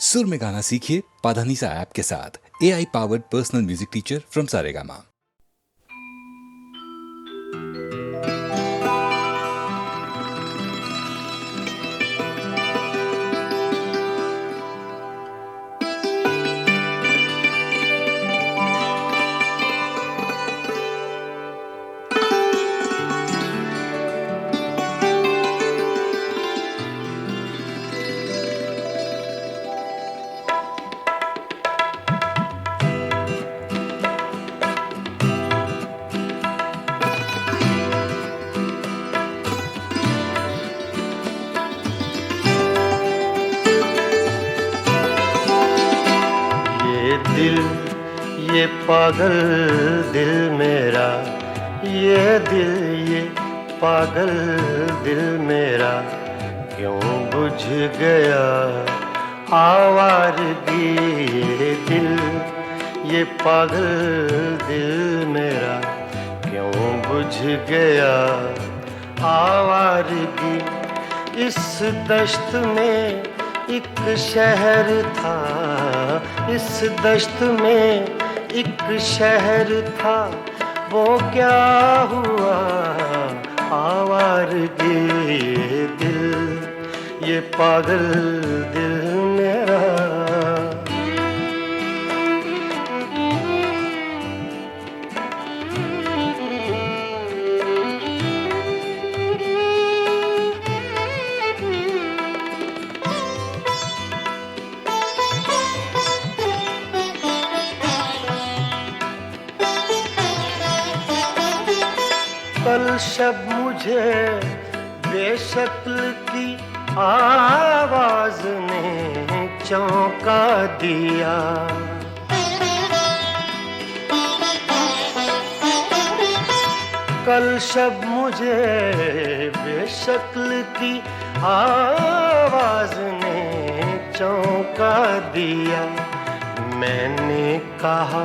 सुर में गाना सीखिए पाधानीसा ऐप के साथ। AI powered personal music teacher from Saregama. ये पागल दिल मेरा, ये दिल ये पागल दिल मेरा क्यों बुझ गया आवारगी। ये दिल ये पागल दिल मेरा क्यों बुझ गया आवारगी। इस दश्त में एक शहर था, इस दश्त में एक शहर था, वो क्या हुआ आवारगी। ये दिल ये पागल दिल मेरा। कल शब मुझे बेशक्ल की आवाज ने चौंका दिया। कल शब मुझे बेशक्ल की आवाज ने चौंका दिया। मैंने कहा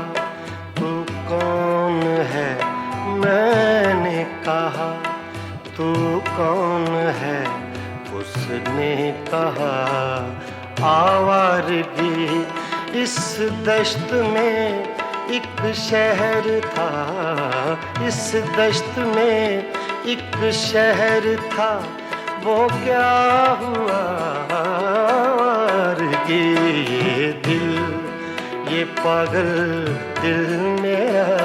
तू कौन है, मैंने कहा तू कौन है, उसने कहा आवारगी। इस दश्त में एक शहर था, इस दश्त में एक शहर था, वो क्या हुआ आवारगी। ये दिल ये पागल दिल मेरा।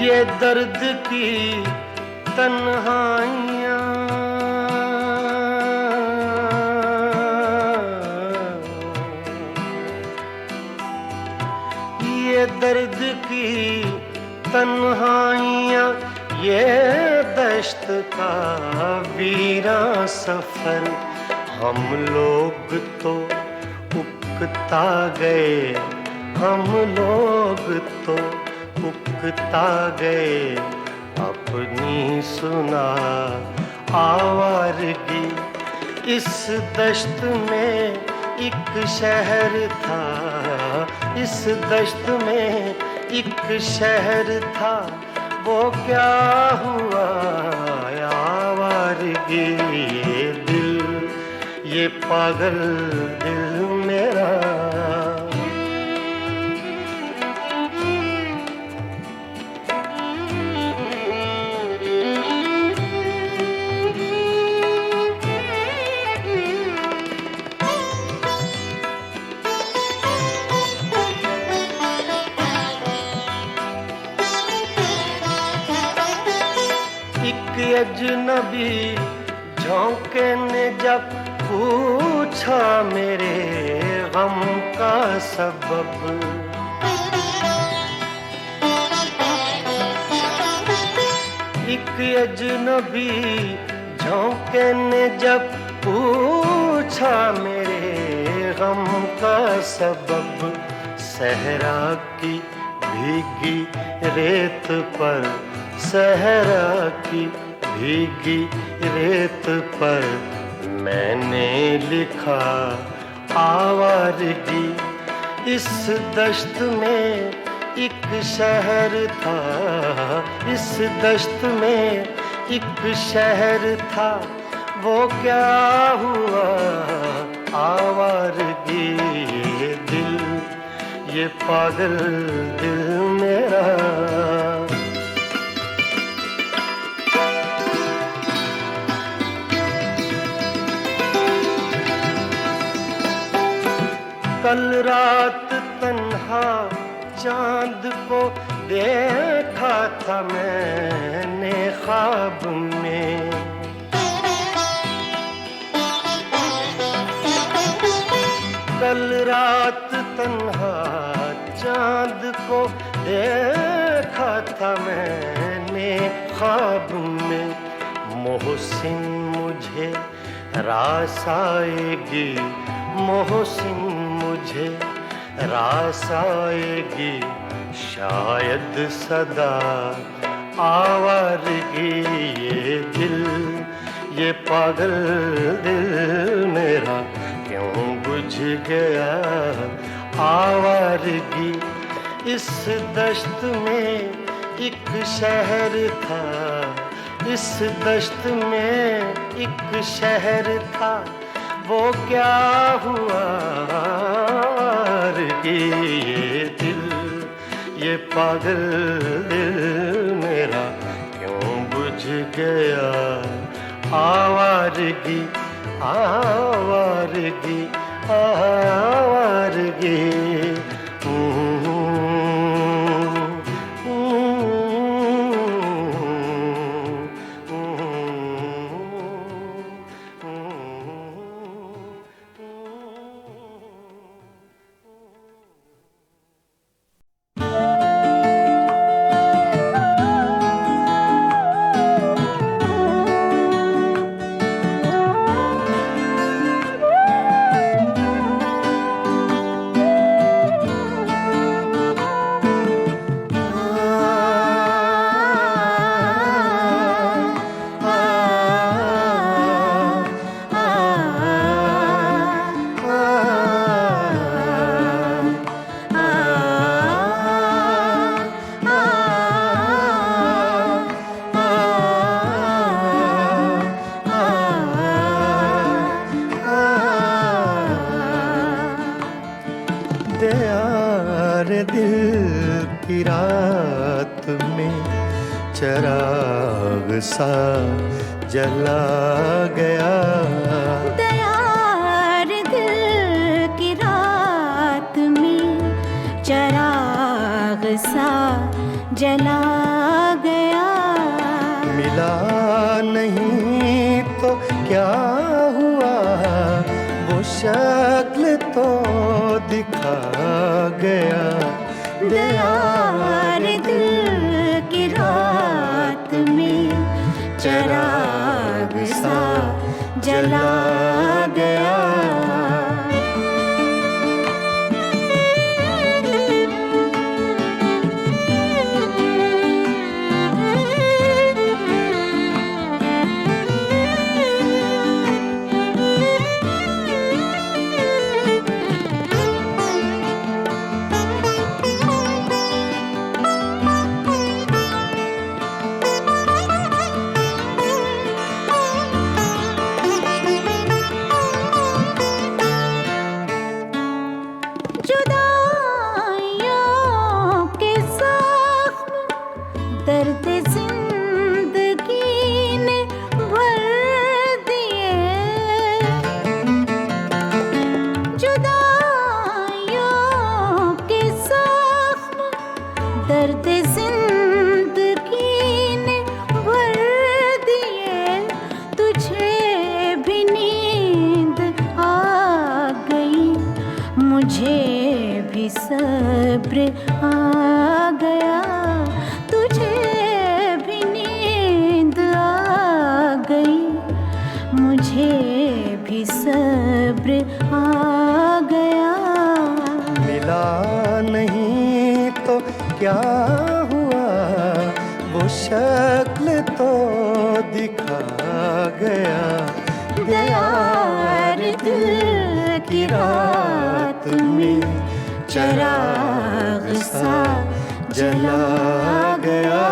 ये दर्द की तन्हाइयाँ, ये दर्द की तन्हाइयाँ, ये दश्त का वीरा सफर। हम लोग तो उकता गए, हम लोग तो उकता गए अपनी सुना आवारगी। इस दश्त में एक शहर था, इस दश्त में एक शहर था, वो क्या हुआ आवारगी। ये दिल ये पागल दिल मेरा। एक अजनबी झोंके ने जब पूछा मेरे गम का सबब। एक अजनबी झोंके ने जब पूछा मेरे गम का सबब। सहरा की भीगी रेत पर, सहरा की भीगी रेत पर मैंने लिखा आवारगी। इस दश्त में एक शहर था, इस दश्त में एक शहर था, वो क्या हुआ आवारगी ये दिल, ये पागल दिल मेरा। कल रात तन्हा चांद को देखा था मैंने ख्वाब में, कल रात तन्हा चांद को देखा था मैंने ख्वाब में। मोहसिन मुझे रास आएगी, मोहसिन मुझे रास आएगी, शायद सदा आवारगी ये दिल, ये पागल दिल मेरा क्यों बुझ गया आवारगी। इस दश्त में एक शहर था, इस दश्त में एक शहर था, वो क्या हुआ आवारगी ये दिल, ये पागल दिल मेरा क्यों बुझ गया आवारगी, आवारगी, आवारगी। की रात में चराग सा जला गया, दयार दिल की रात में चराग सा जला गया। मिला नहीं तो क्या हुआ, वो शक्ल तो दिखा गया। दयार दिल की रात में चराग सा जला गया। दर्द जिंदगी ने भर दिए, जुदाइयों के जख्म दर्द जिंदगी ने भर दिए। तुझे भी नींद आ गई, मुझे भी सब्र आ गया। मुझे भी सब्र आ गया। मिला नहीं तो क्या हुआ, वो शक्ल तो दिखा गया। दयार दिल की रात में चराग सा जला गया।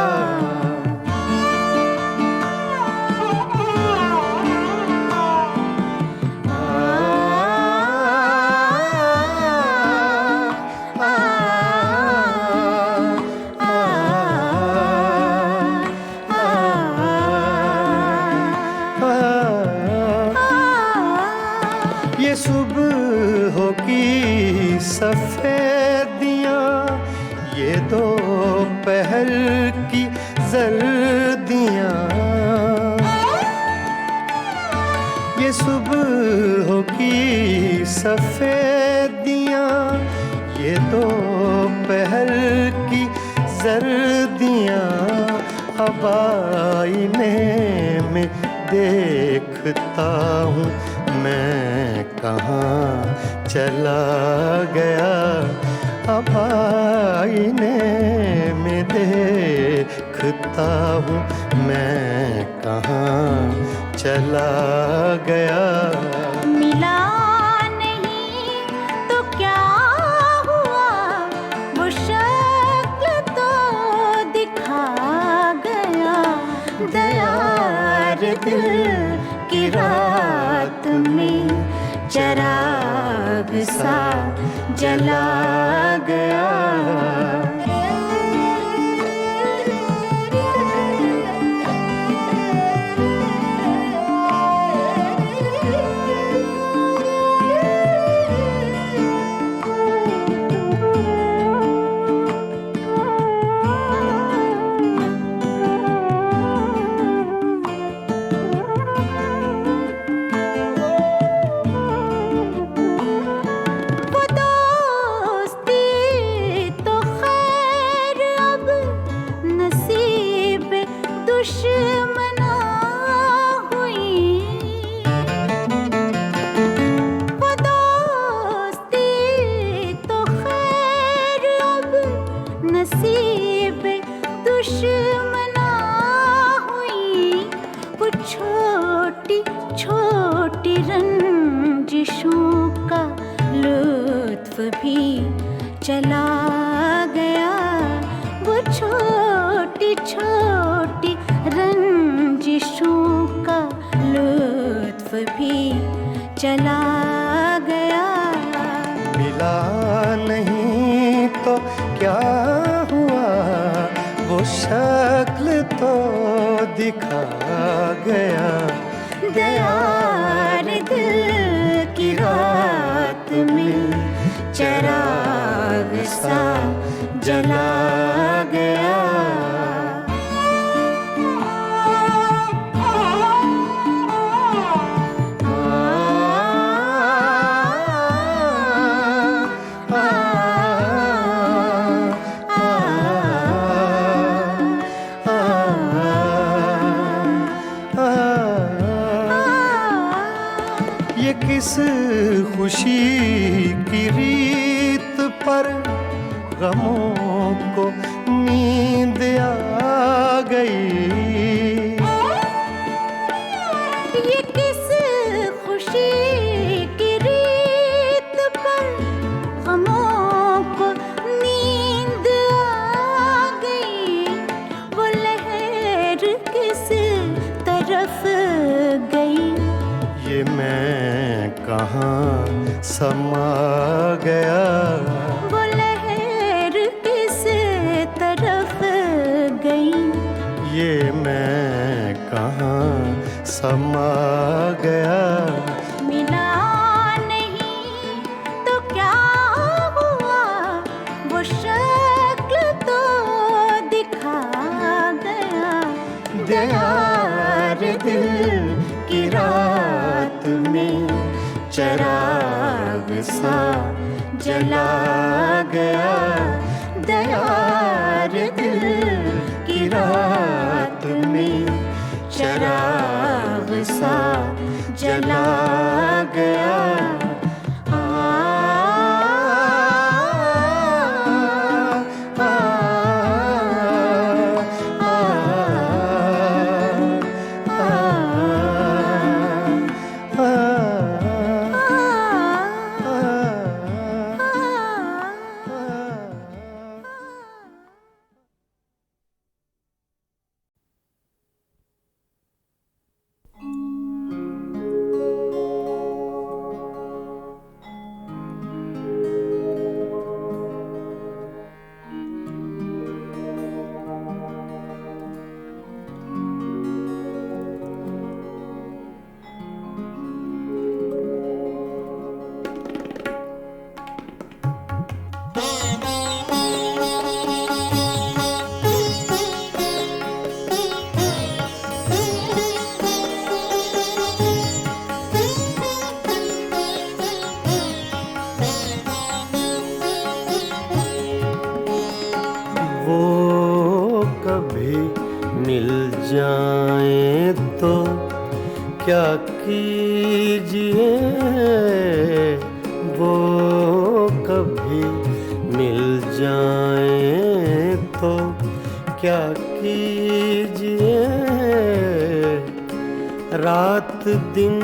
ये सुबह की सफेदियाँ, ये दोपहर की जर्दियाँ, ये सुबह की सफेदियाँ, ये दोपहर की जर्दियाँ, अब आईने में देखता हूँ मैं कहाँ चला गया। अब आईने में देखता हूँ मैं कहाँ चला गया। मिला नहीं तो क्या हुआ, वो शक्ल तो दिखा गया। दयार दिल की रात में चराग सा जला गया। दुश्मना हुई वो दोस्ती तो खैर अब नसीब दुश्मना हुई। वो छोटी छोटी रंजिशों का लुत्फ भी चला गया। वो छोटी छोटी रंजिशों का लुत्फ भी चला गया। मिला नहीं तो क्या हुआ, वो शक्ल तो दिखा गया। दयार दिल की रात में चराग सा जला गया। ये किस खुशी की रीत पर गमों को नींद आ गई। ये किस खुशी की रीत पर गमों को नींद आ गई। वो लहर किस तरफ गई, ये मैं कहाँ समा गया। वो लहर किस तरफ गई, ये मैं कहाँ समा गया। मिला नहीं तो क्या हुआ, वो शक्ल तो दिखा गया। दयार दिल की रात में चराग सा जला गया। दयार दिल की रात में चराग सा जला गया। कभी मिल जाए तो क्या कीजिए, वो कभी मिल जाए तो क्या कीजिए। रात दिन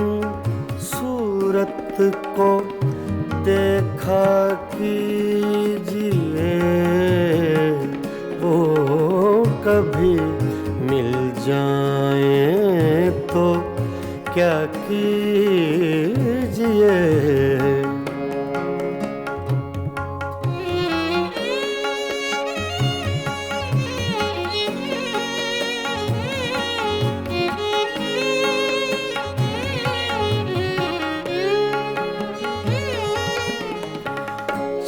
सूरत को देखा कीजिए, वो कभी मिल जाए तो क्या कीजिए।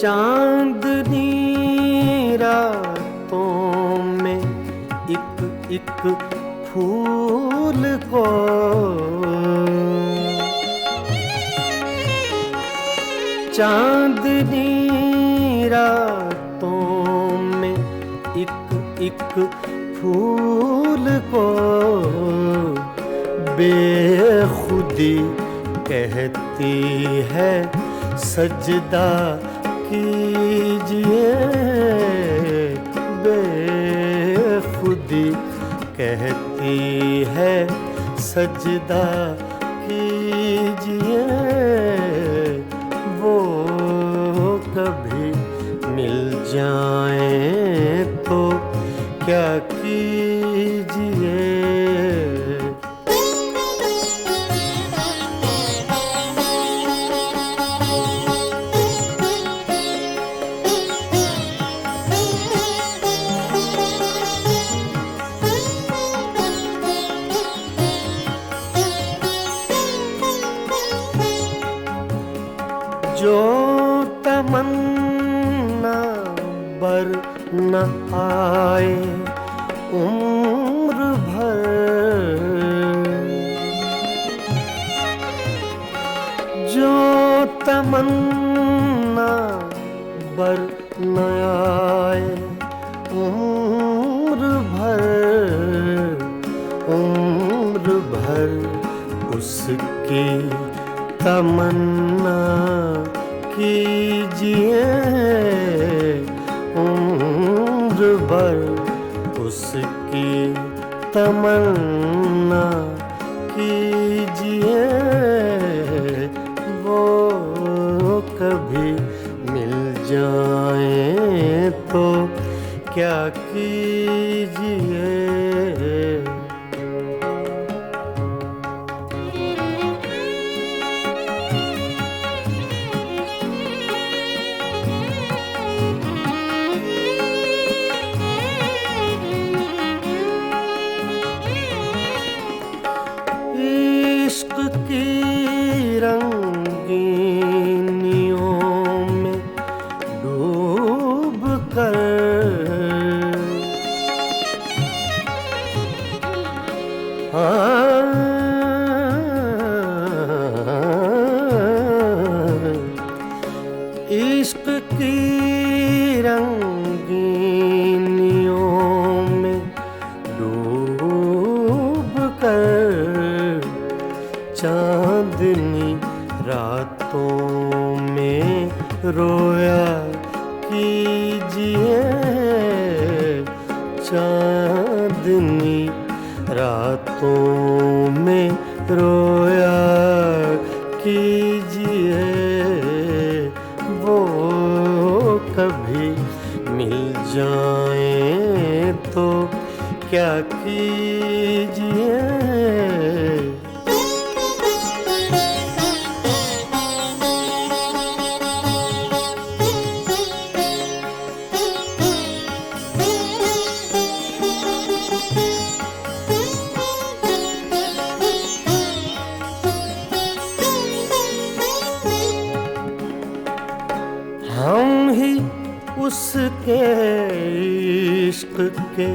चांदनी रातों में एक एक फूल को चांदनी रातों में एक एक फूल को बेखुदी कहती है सजदा कीजिए। बेखुदी कहती है सजदा कीजिए, वो कभी मिल जाए तो क्या कीजिए। जो तमन्ना बर न आए उम्र भर, जो तमन्ना बर न आए उम्र भर उसकी तमन्ना कीजिए। उम्र भर उसकी तमन्ना कीजिए, वो कभी मिल जाए तो क्या कीजिए। इश्क की रंगीनियों में डूब कर इश्क की रंगीनियों में डूब कर चांदनी रातों में रोया कीजिए। चांदनी रातों में रोया कीजिए, वो कभी मिल जाए तो क्या कीजिए। हम ही उसके इश्क के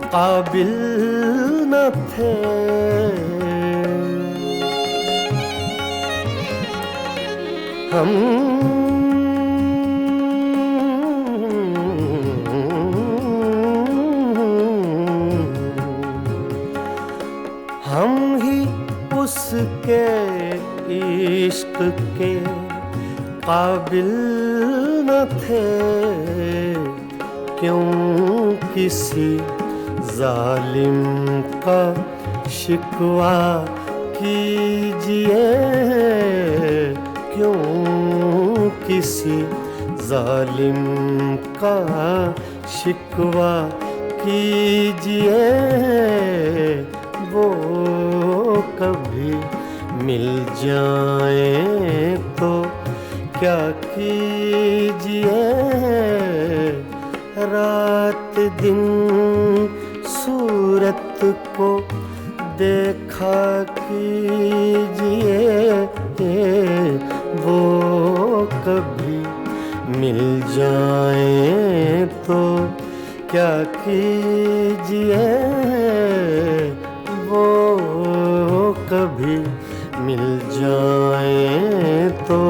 काबिल न थे, हम उसके इश्क के काबिल न थे, क्यों किसी जालिम का शिकवा कीजिए, क्यों किसी जालिम का शिकवा कीजिए, वो कभी मिल जाए तो क्या कीजिए, रात दिन सूरत को देखा कीजिए, वो कभी मिल जाए तो क्या कीजिए, वो कभी मिल जाए तो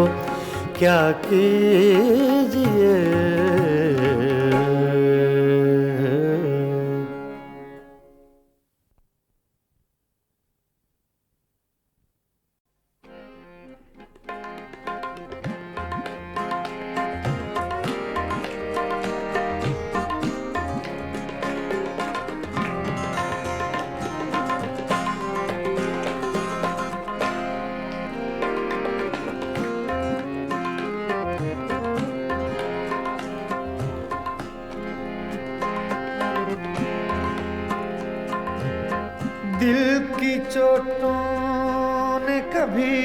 क्या कीजिए। दिल की चोटों ने कभी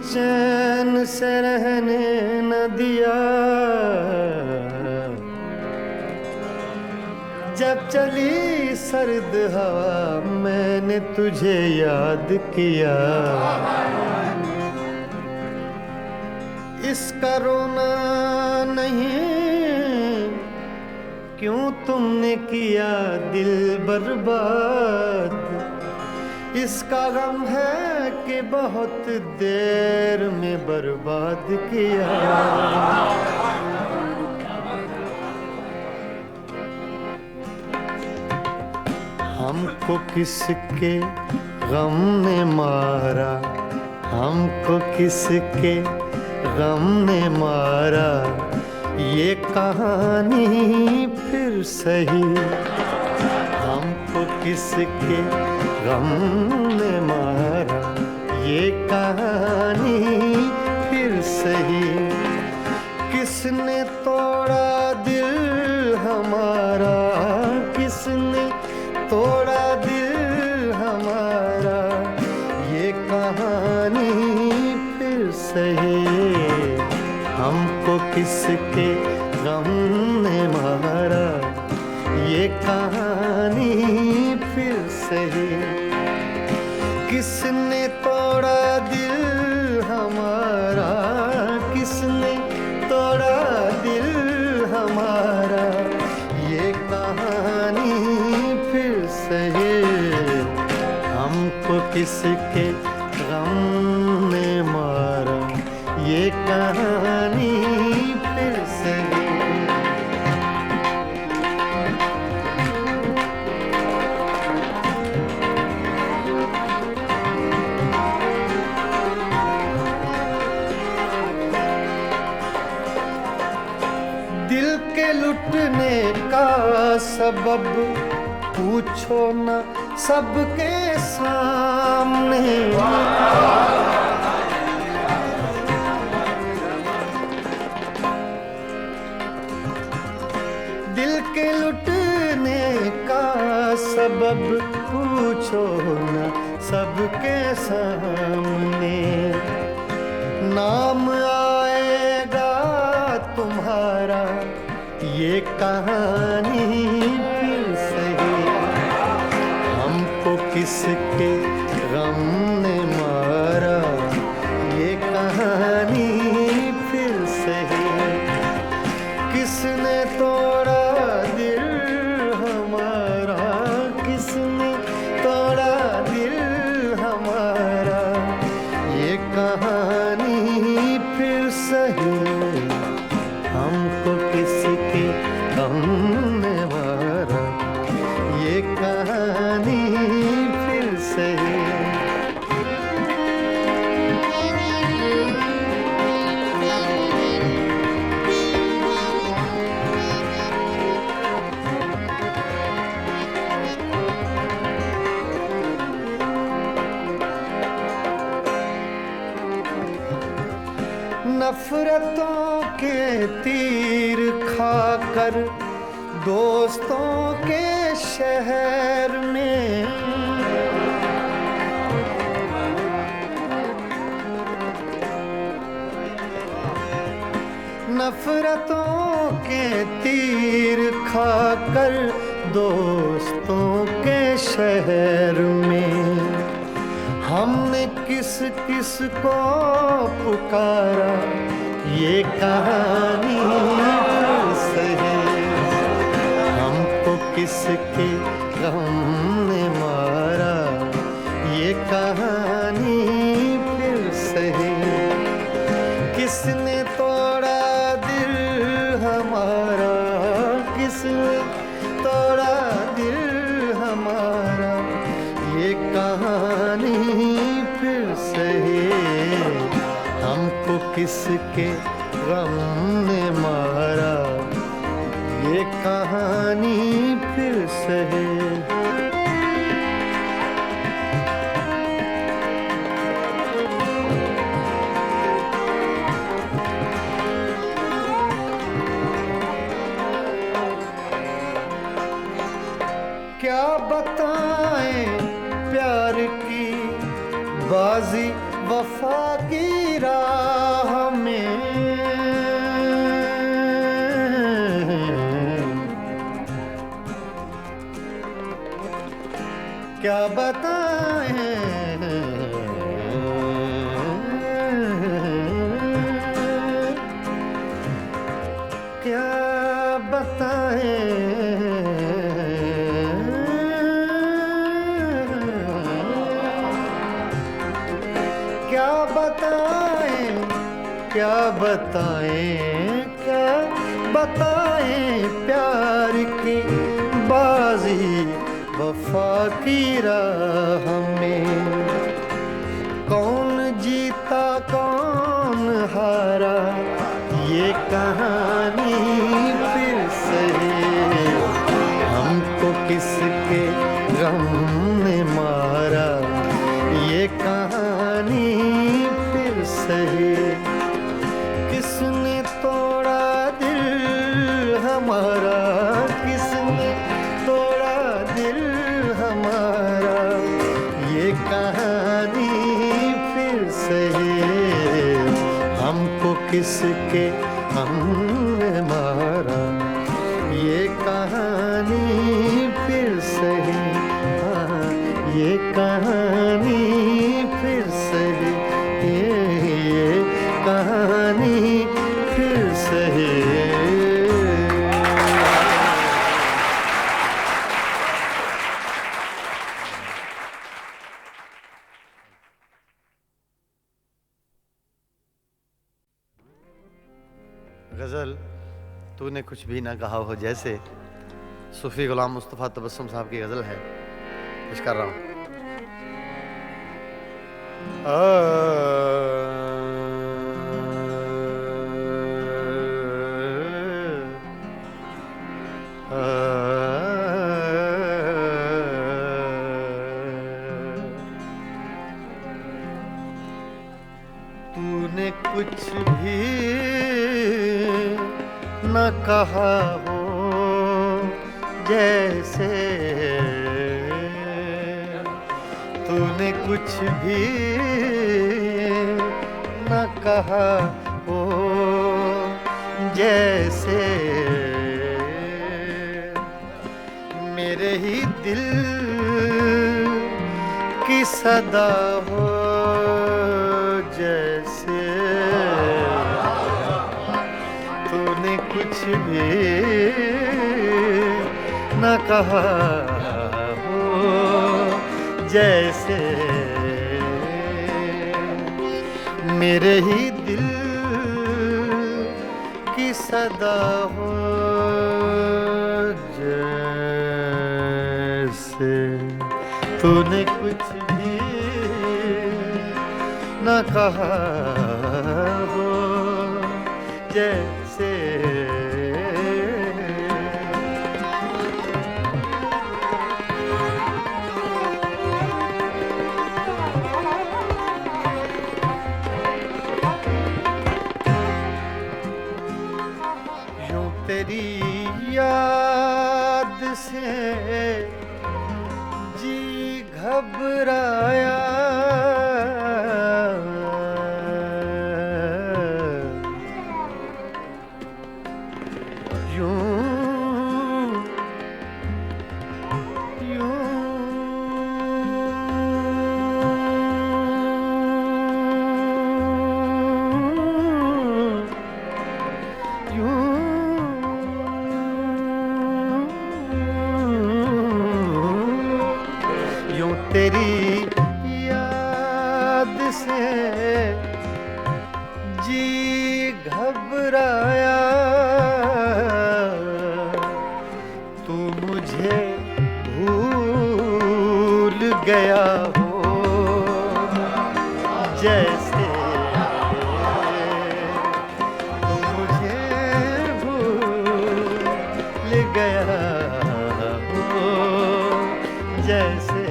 चैन से रहने न दिया, जब चली सर्द हवा मैंने तुझे याद किया, इसका रोना नहीं क्यों तुमने किया दिल बर्बाद, इसका गम है कि बहुत देर में बर्बाद किया। हमको किसके गम ने मारा, हमको किसके गम ने मारा, ये कहानी फिर सही, हमको किसके गम ने मारा, ये कहानी फिर सही, किसने तोड़ा दिल हमारा, किसने तोड़ा दिल हमारा, ये कहानी फिर सही, हमको किसके गम ने मारा, ये कहानी फिर सही, किसने तोड़ा दिल हमारा, किसने तोड़ा दिल हमारा, ये कहानी फिर सही, हमको किसके गम ने मारा, ये कहानी फिर सही। दिल के लुटने का सबब पूछो न सबके सामने, दिल के लुटने का सबब पूछो न सबके सामने, नाम आएगा तुम्हारा, ये कहानी फिर सही, हमको किसके गम ने मारा, ये कहानी फिर सही, किसने तोड़ा दिल हमारा, किसने तोड़ा दिल हमारा, ये कहानी फिर सही, हमको किसके गम ने मारा, ये कहानी फिर सही। नफरतों के तीर खाकर दोस्तों के शहर में नफरतों के तीर खाकर दोस्तों के शहर में हमने किस किस को पुकारा ये कहानी सही। हमको किसके गम ने मारा ये कहानी फिर सही। किसने तोड़ा दिल हमारा, किसने तोड़ा दिल हमारा ये कहानी फिर सही। हमको किसके गम ने मारा ये कहानी फिर सही। क्या बताएं प्यार की बाजी वफा की राह में। क्या बताएं क्या बताएं क्या बताएं क्या बताएं क्या बताएं प्यार की बाजी वफा की राह में। कौन जीता कौन हारा ये कहानी फिर सही। हमको किसके गम ने मारा ये कहानी फिर सही। किसने तोड़ा दिल हमारा, किसने तोड़ा दिल हमारा ये कहानी फिर सही। हमको किसके हमने मारा ये कहानी फिर सही। हाँ ये कहानी फिर सही। ये कहानी फिर सही। गज़ल तूने कुछ भी ना कहा हो जैसे सूफी गुलाम मुस्तफ़ा तबस्सुम साहब की गज़ल है, पेश कर रहा हूँ। तूने कुछ भी न कहा हो जैसे, तूने कुछ भी न कहा हो जैसे मेरे ही दिल की सदा हो जैसे। तूने कुछ भी न कहा हो जैसे मेरे ही दिल की सदा हो जैसे। तूने कुछ न कहा हो जैसे यूं तेरी याद से जी घबराया तेरी याद से जी घबराया तू मुझे भूल गया हो जैसे तू मुझे भूल गया हो जैसे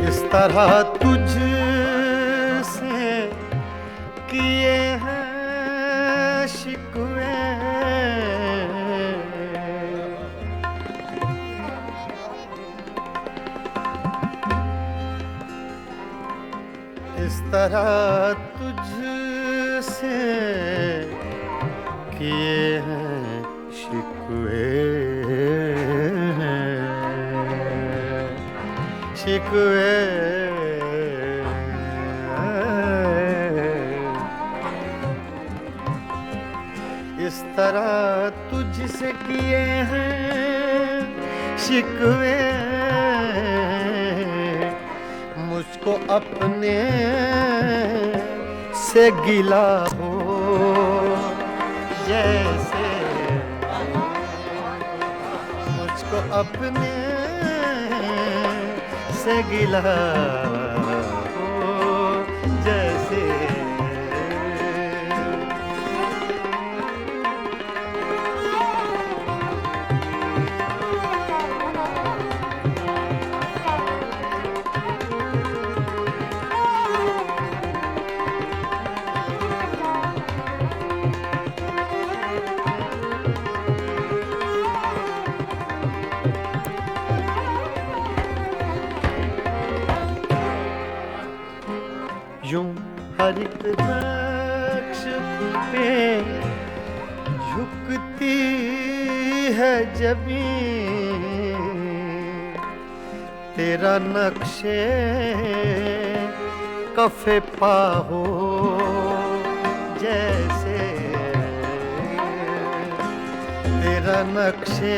इस तरह तुझसे किए हैं शिकवे इस तरह तुझसे किए हैं शिकवे शिकवे इस तरह तुझसे किए हैं शिकवे मुझको अपने से गिला हो जैसे मुझको अपने से गिला हो जैसे यूं हर एक नक्श पे झुकती है जमीन तेरा नक्शे कफे पा हो जैसे तेरा नक्शे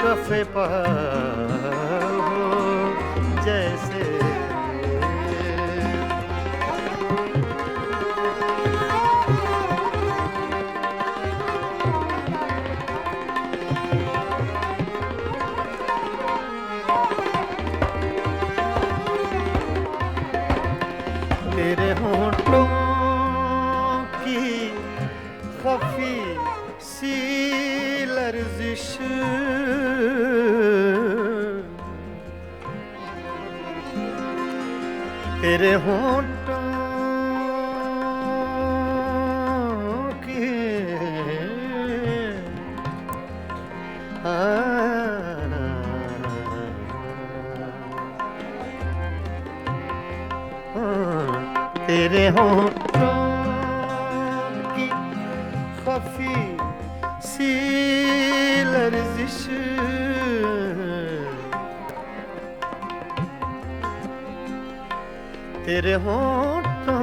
कफे पा हो जैसे तेरे होंठों की खफी सी लर्जिश तेरे होंठों की तेरे होंठों की खफी सी लर्जिश तेरे होंठों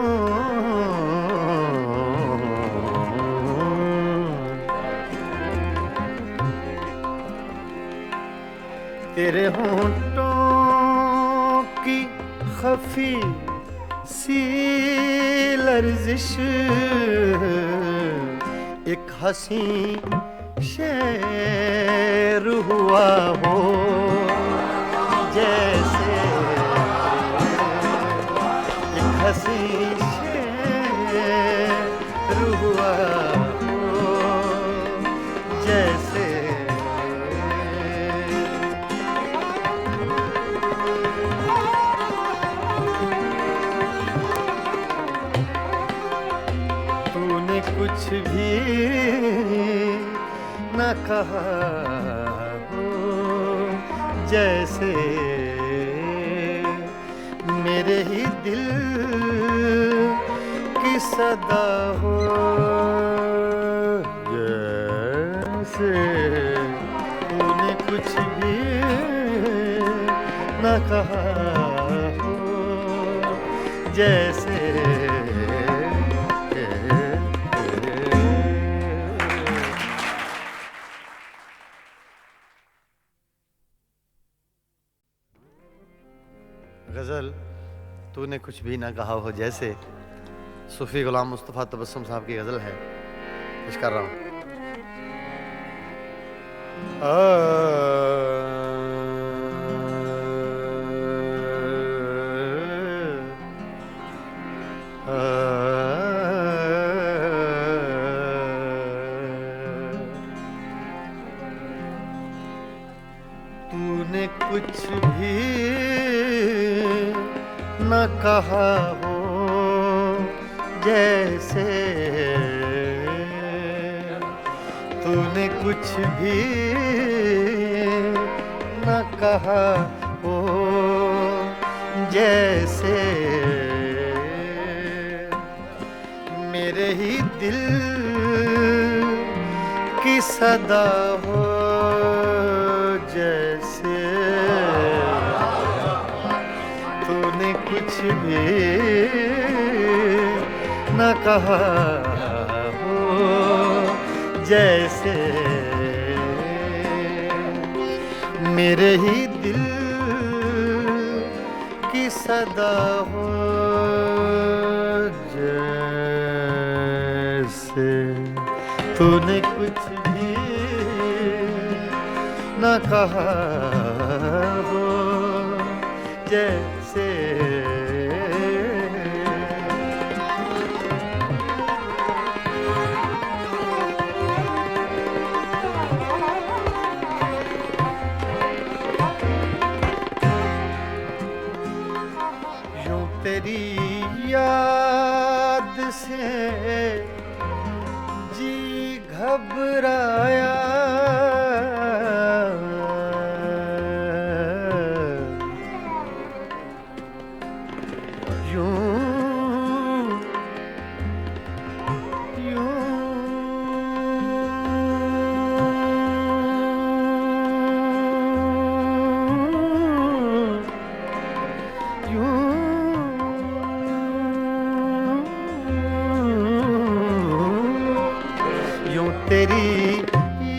तेरे होंठों की खफी सी लर्जिश एक हंसी शेर हुआ हो जैसे एक हंसी शेर हुआ हो जैसे तूने कुछ भी न कहा हो जैसे मेरे ही दिल की सदा हो जैसे तूने कुछ भी न कहा हो जैसे गज़ल तूने कुछ भी ना कहा हो जैसे सूफी गुलाम मुस्तफ़ा तबस्सुम साहब की गज़ल है, पेश कर रहा हूँ। तूने कुछ भी न कहा हो जैसे तूने कुछ भी न कहा हो जैसे मेरे ही दिल की सदा हो जैसे तूने कुछ भी न कहा हो जैसे मेरे ही दिल की सदा हो जैसे तूने कुछ भी न कहा हो जैसे यूं तेरी याद से जी घबराया तेरी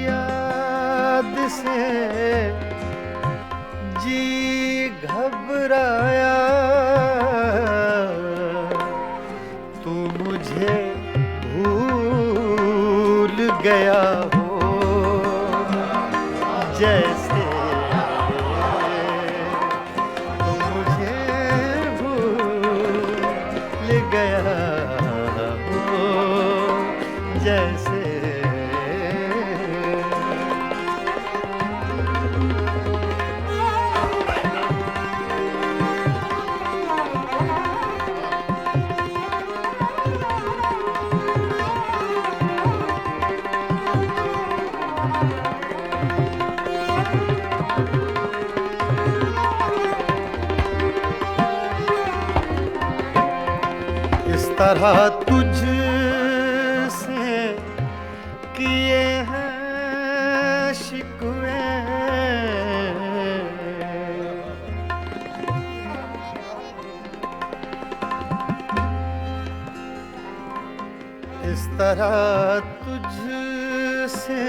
याद से जी घबराया तू मुझे भूल गया हो जैसे तू मुझे भूल गया हो जैसे तरह तुझसे किए हैं शिकवे इस तरह तुझसे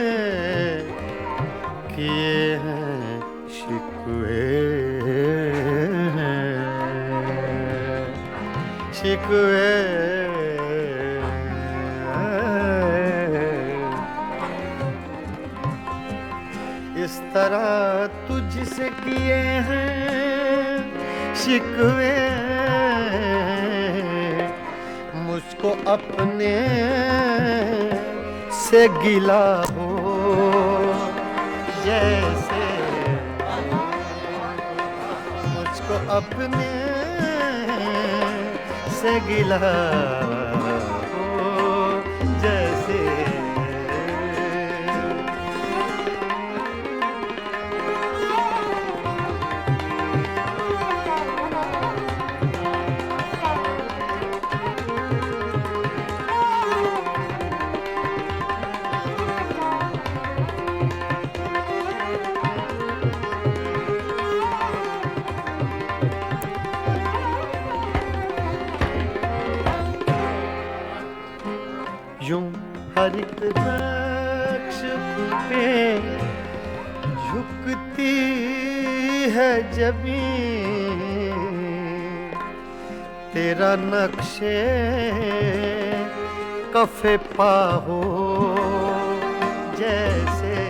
किए हैं शिकवे शिकवे इस तरह तुझसे किए हैं शिकवे, मुझको अपने से गिला हो जैसे, मुझको अपने से गिला हो जैसे। यूं हर एक नक्श पे झुकती है जमीन, तेरा नक्शे कफे पा हो जैसे,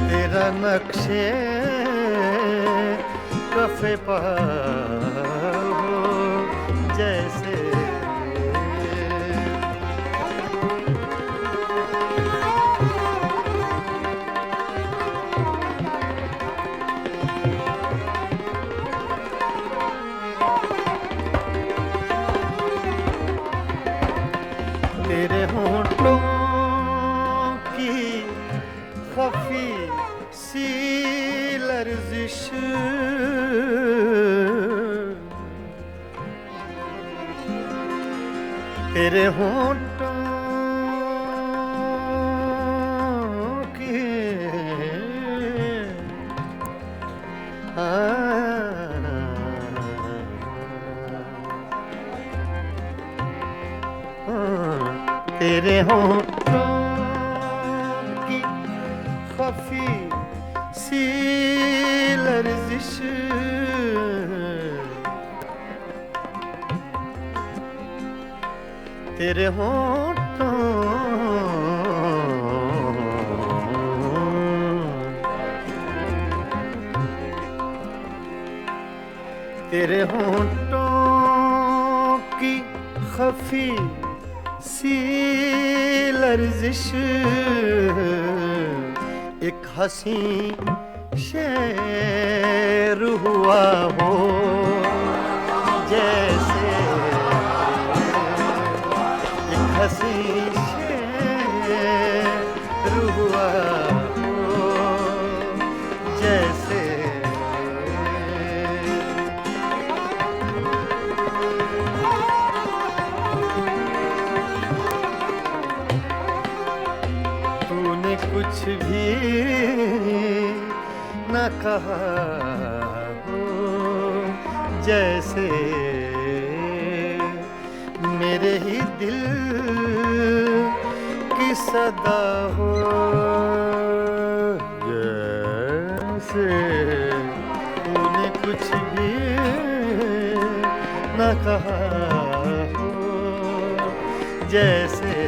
तेरा नक्शे कफे पा हो जैसे। तेरे होंठों की खफी सी लर्जिश, तेरे होंठों की तेरे होंठों की खफी सी लर्जिश, तेरे होंठों तेरे होंठों की खफी सी लर्जिश, एक हंसी शेर हुआ हो जैसे, एक हंसी शेर हुआ हो जैसे। कुछ भी न कहा हो जैसे, मेरे ही दिल की सदा हो जैसे, तूने कुछ भी न कहा हो जैसे।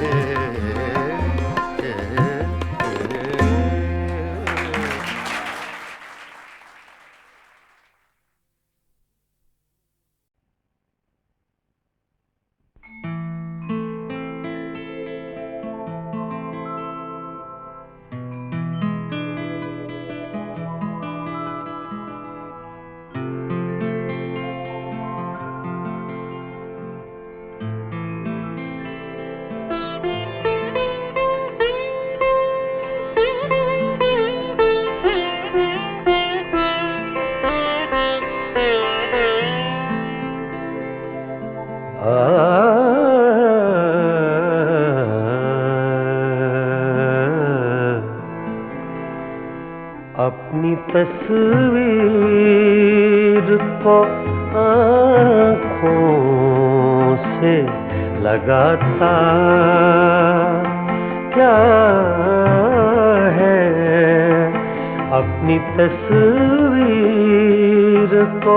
अपनी तस्वीर को आँखों से लगाता क्या है अपनी तस्वीर को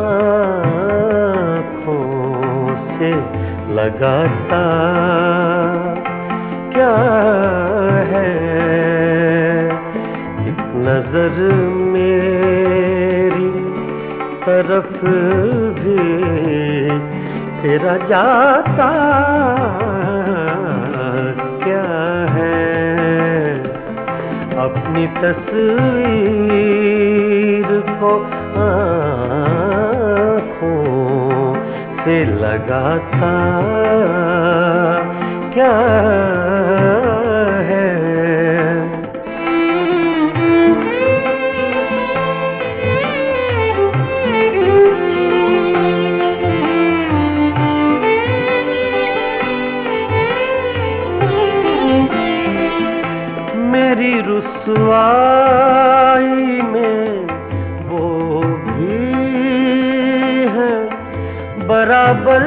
आँखों से लगाता क्या है, एक नजर मेरी तरफ भी तेरा जाता क्या है, अपनी तस्वीर को आँखों से लगाता क्या है। मेरी रुसवाई में वो भी है बराबर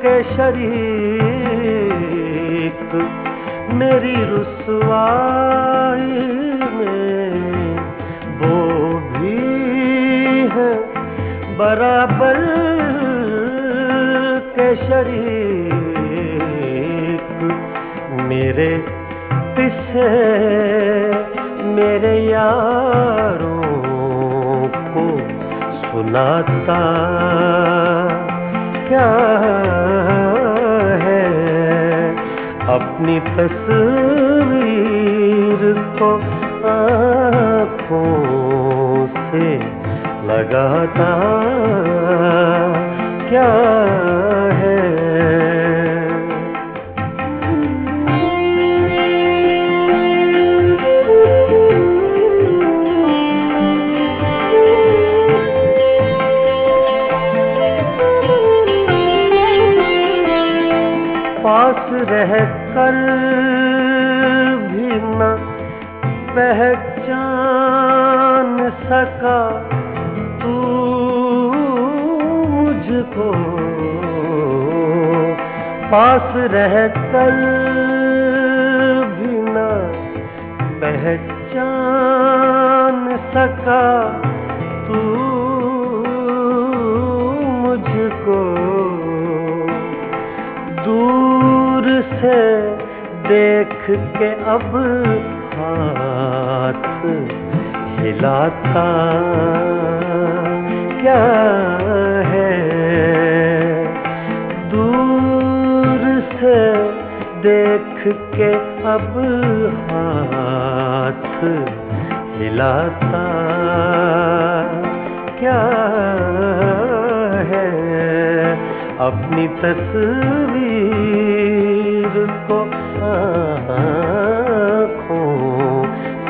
के शरीक, मेरी रुसवाई में वो भी है बराबर के शरीक, मेरे किसे मेरे यारों को सुनाता क्या है, अपनी तस्वीर को आँखों से लगाता क्या है। पास रह कर भी न पहचान सका तू मुझको, पास रह कर भी न पहचान सका तू मुझको, दूर से देख के अब हाथ हिलाता क्या है, दूर से देख के अब हाथ हिलाता क्या है, अपनी तस्वीर को आँखों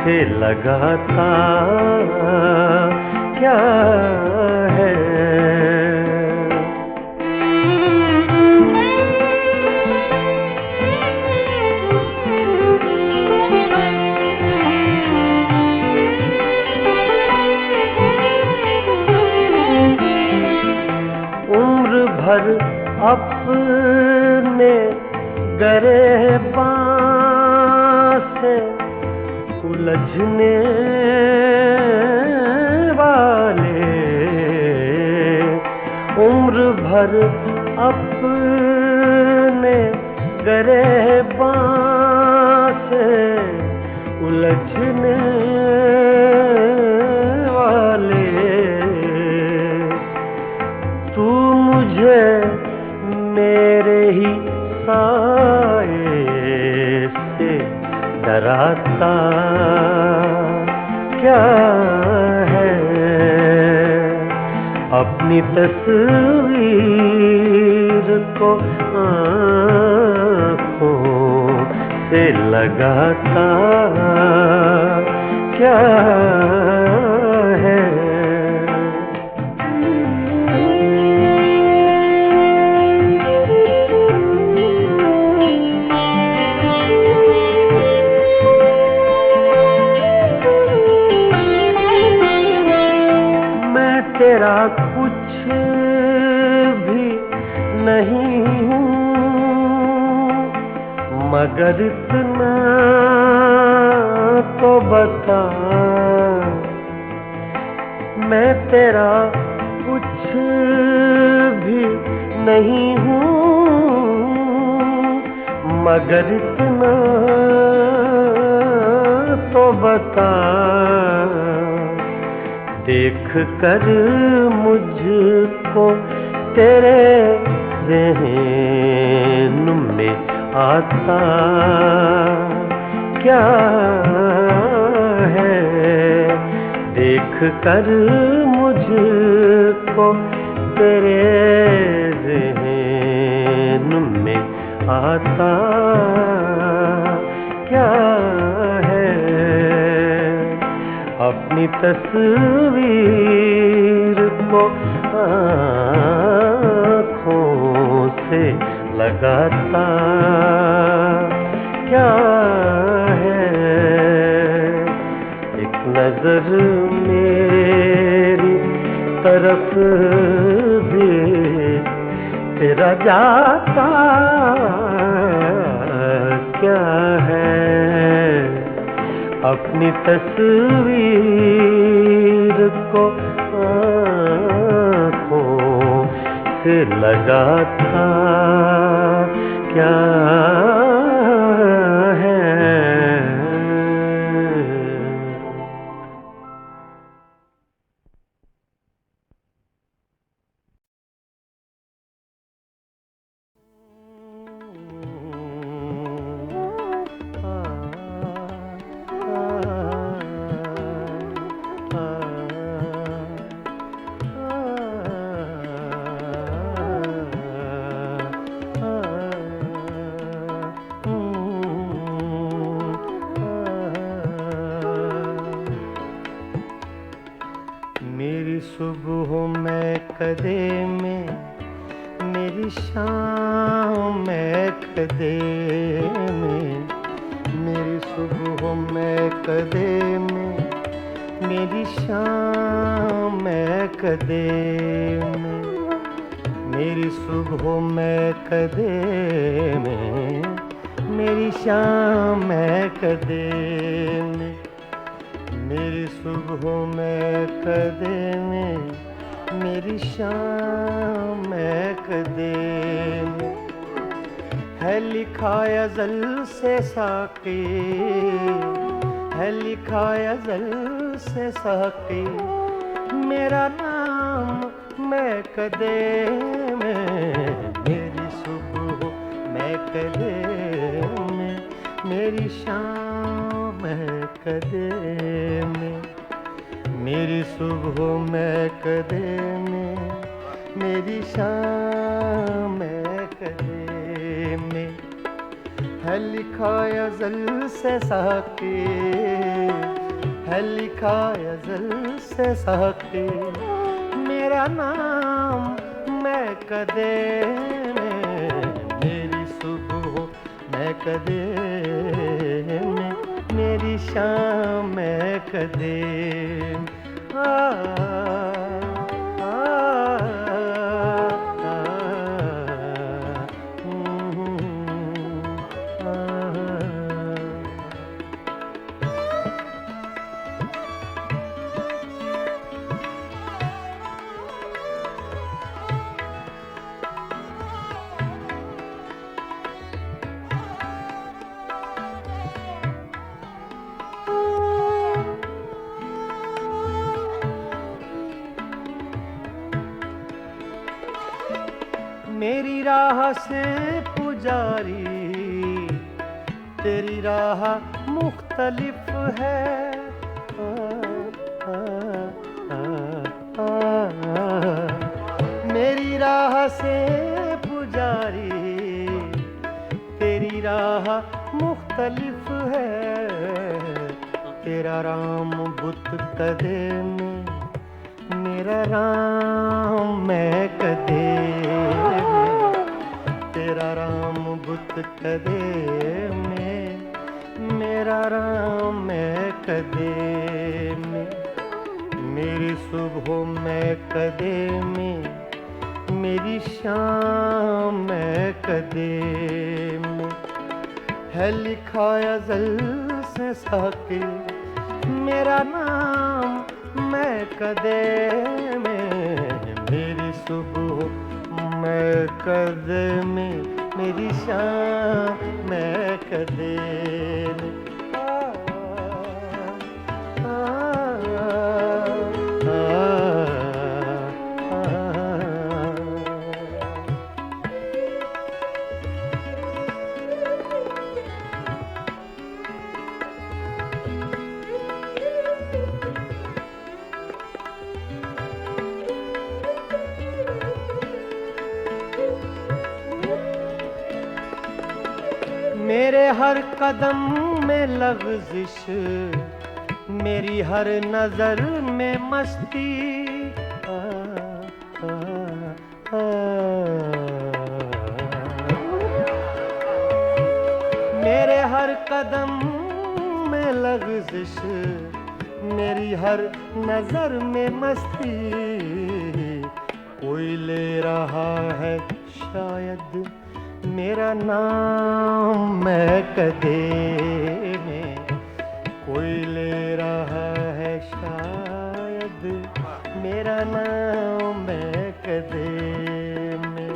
से लगाता क्या है। उम्र भर अपने गिरबान से उलझने वाले, उम्र भर अपने गिरबान से उलझने वाले, तू मुझे मेरे ही साए से डराता क्या है, अपनी तस्वीर को आँखों से लगाता क्या है। तेरा कुछ भी नहीं हूँ मगर इतना तो बता, मैं तेरा कुछ भी नहीं हूँ, मगर इतना तो बता, देख कर मुझको तेरे ज़हन में आता क्या है, देख कर मुझको तेरे ज़हन में आता क्या है, अपनी तस्वीर को आँखों से लगाता क्या है, एक नजर मेरी तरफ भी तेरा जाता क्या है, अपनी तस्वीर को आँखों से लगाता क्या है। मेरी सुबह में कदे में, मेरी शाम में कदे में, मेरी सुबह में कदे में, मेरी शाम में कदे में, मेरी सुबह में कदे में, मेरी शाम में कदे में, मेरी सुबह में कदे में, मेरी शाम में कदे में, है लिखा अज़ल से साक़ी, है लिखा अज़ल से साक़ी, मेरा नाम मैं कदे में, मेरी सुबह मैं कदे में, मेरी शाम मैं कदे में, मेरी सुबह मैं कदे में, मेरी शाम मैं कदे में, है लिखा अज़ल से साक़ी, है लिखा अज़ल से साक़ी, मेरा नाम मैं कदे में, मेरी सुबह मैं कदे में, मेरी शाम मैं कदे आ, आ, आ, मेरी राह से पुजारी, तेरी राह मुख्तलिफ है, मेरी राह से पुजारी, तेरी राह मुख्तलिफ है, तेरा राम बुत कदे में, मेरा राम मैं कदे में, तेरा राम बुत कदे में, मेरा राम मैं कदे में, मेरी सुबह मैं कदे में, मेरी शाम मैं कदे में, है लिखा अज़ल से साक़ी, मेरा नाम मैं कदे में, मेरी सुबह मैं कदे में, मेरी शाम मैं कदे में। मेरे हर कदम में लग़ज़िश, मेरी हर नजर में मस्ती, मेरे हर कदम में लग़ज़िश, मेरी हर नजर में मस्ती, कोई ले रहा है शायद मेरा नाम मैं कदे में, कोई ले रहा है शायद मेरा नाम मैं कदे में।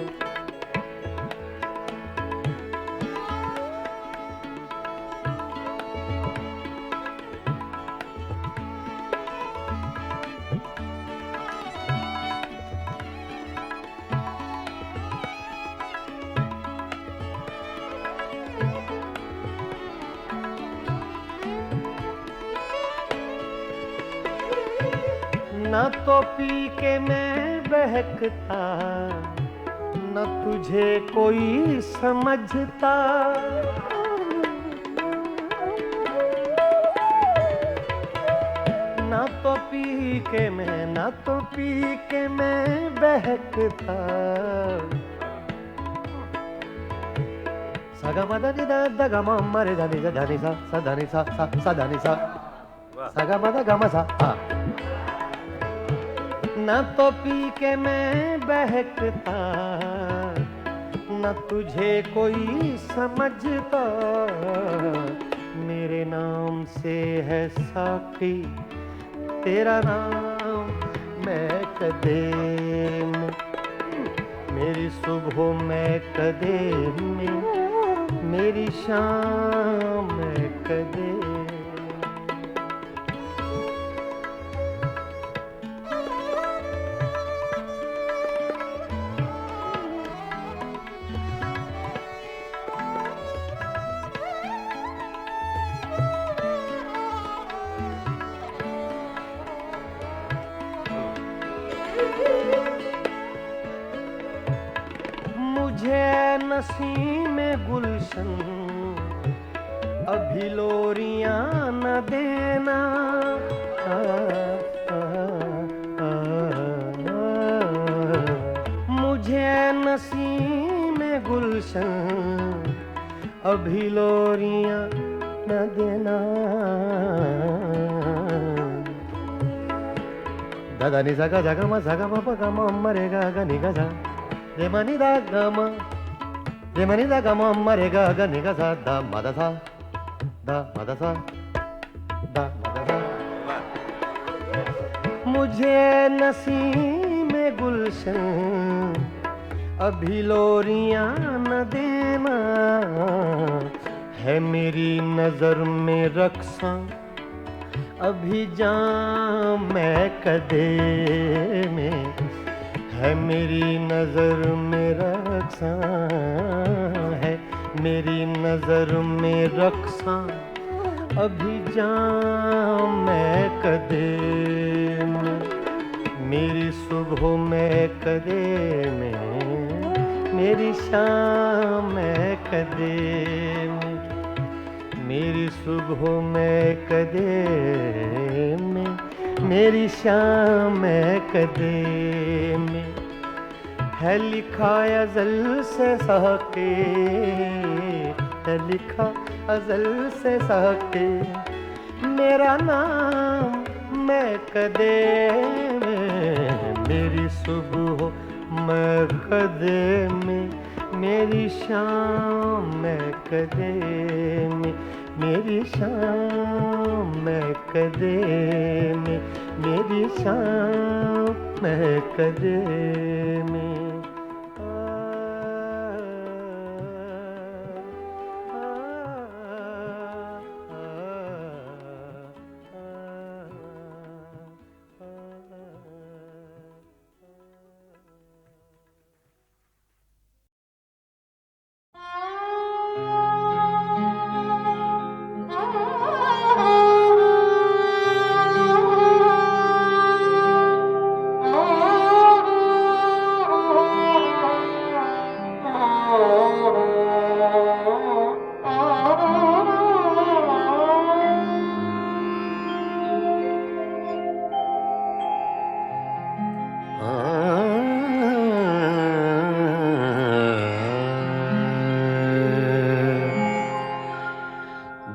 न तो पी के मैं बहकता, न तुझे कोई समझता, न तो पी के मैं, न तो पी के मैं बहकता। सगा मदा नि दा दा गा मा मा रे धा नि सा सा धा नि सा सा धा नि सा, सगा मदा गा मा सा। हाँ, न तो पी के मैं बहकता, न तुझे कोई समझता, मेरे नाम से है साकी तेरा नाम मैं कदे में, मेरी सुबह मैं कदे में, मेरी शाम मैं कदे। मुझे नसीम गुलशन अभी लोरियां न देना, मुझे नसीम गुलशन अभी लोरियां न देना। दादा नि सा गा मा सा गा मा प गा मा म रे गा गा नि गा सा, रे मा नि दा गा मा, रे मा नि दा गा मा म रे गा गा नि गा सा, दा मा दा सा, दा मा दा सा, दा मा दा सा। मुझे नसीम गुलशन अभी लोरियां न देना, है मेरी नजर में रक्सा अभी जाम मैं कदे में, है मेरी नजर में रक्सा, है मेरी नजर में रक्सा अभी जाम मैं कदे में, मेरी सुबह मैं कदे में, मेरी शाम मैं कदे में, मेरी सुबह मैं कदे में, मेरी शाम मैं कदे में। है लिखा अज़ल से साके, है लिखा अज़ल से साके, मेरा नाम मैं कदे में, मेरी सुबह मैं कदे में, मेरी शाम मैं कदे में, मेरी शाम महकदे में, मेरी शाम महकदे में।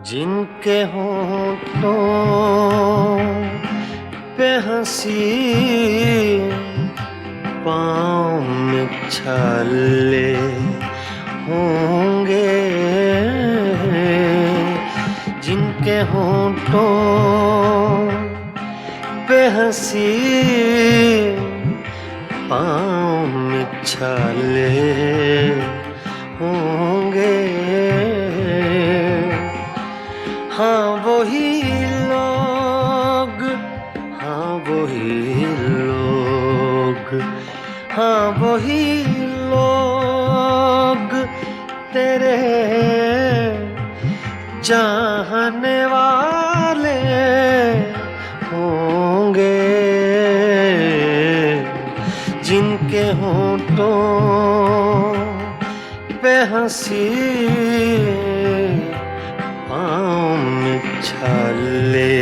जिनके होठों पे हंसी, पाँव में छाले होंगे, जिनके होठों पे हंसी, पाँव में छाले होंगे, हाँ वही लोग, हाँ वही लोग, हाँ वही लोग तेरे चाहने वाले होंगे, जिनके होठों पे हंसी, पाँव में छाले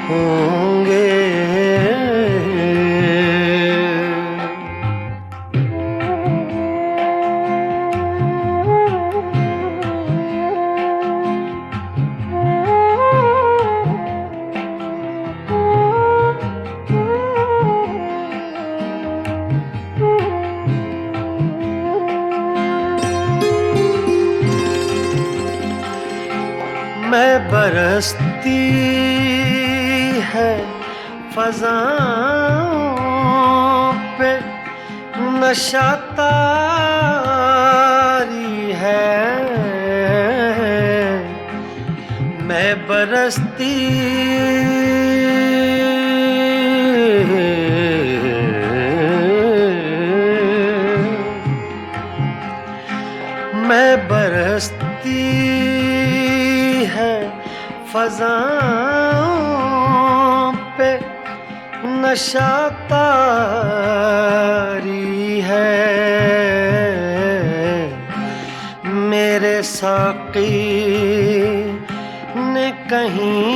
होंगे। मैं बरसती है फ़ज़ाओं पे नशा तारी है, मैं बरसती मैं बरसती है फ़ज़ाओं पे नशा तारी है, मेरे साक़ी ने कहीं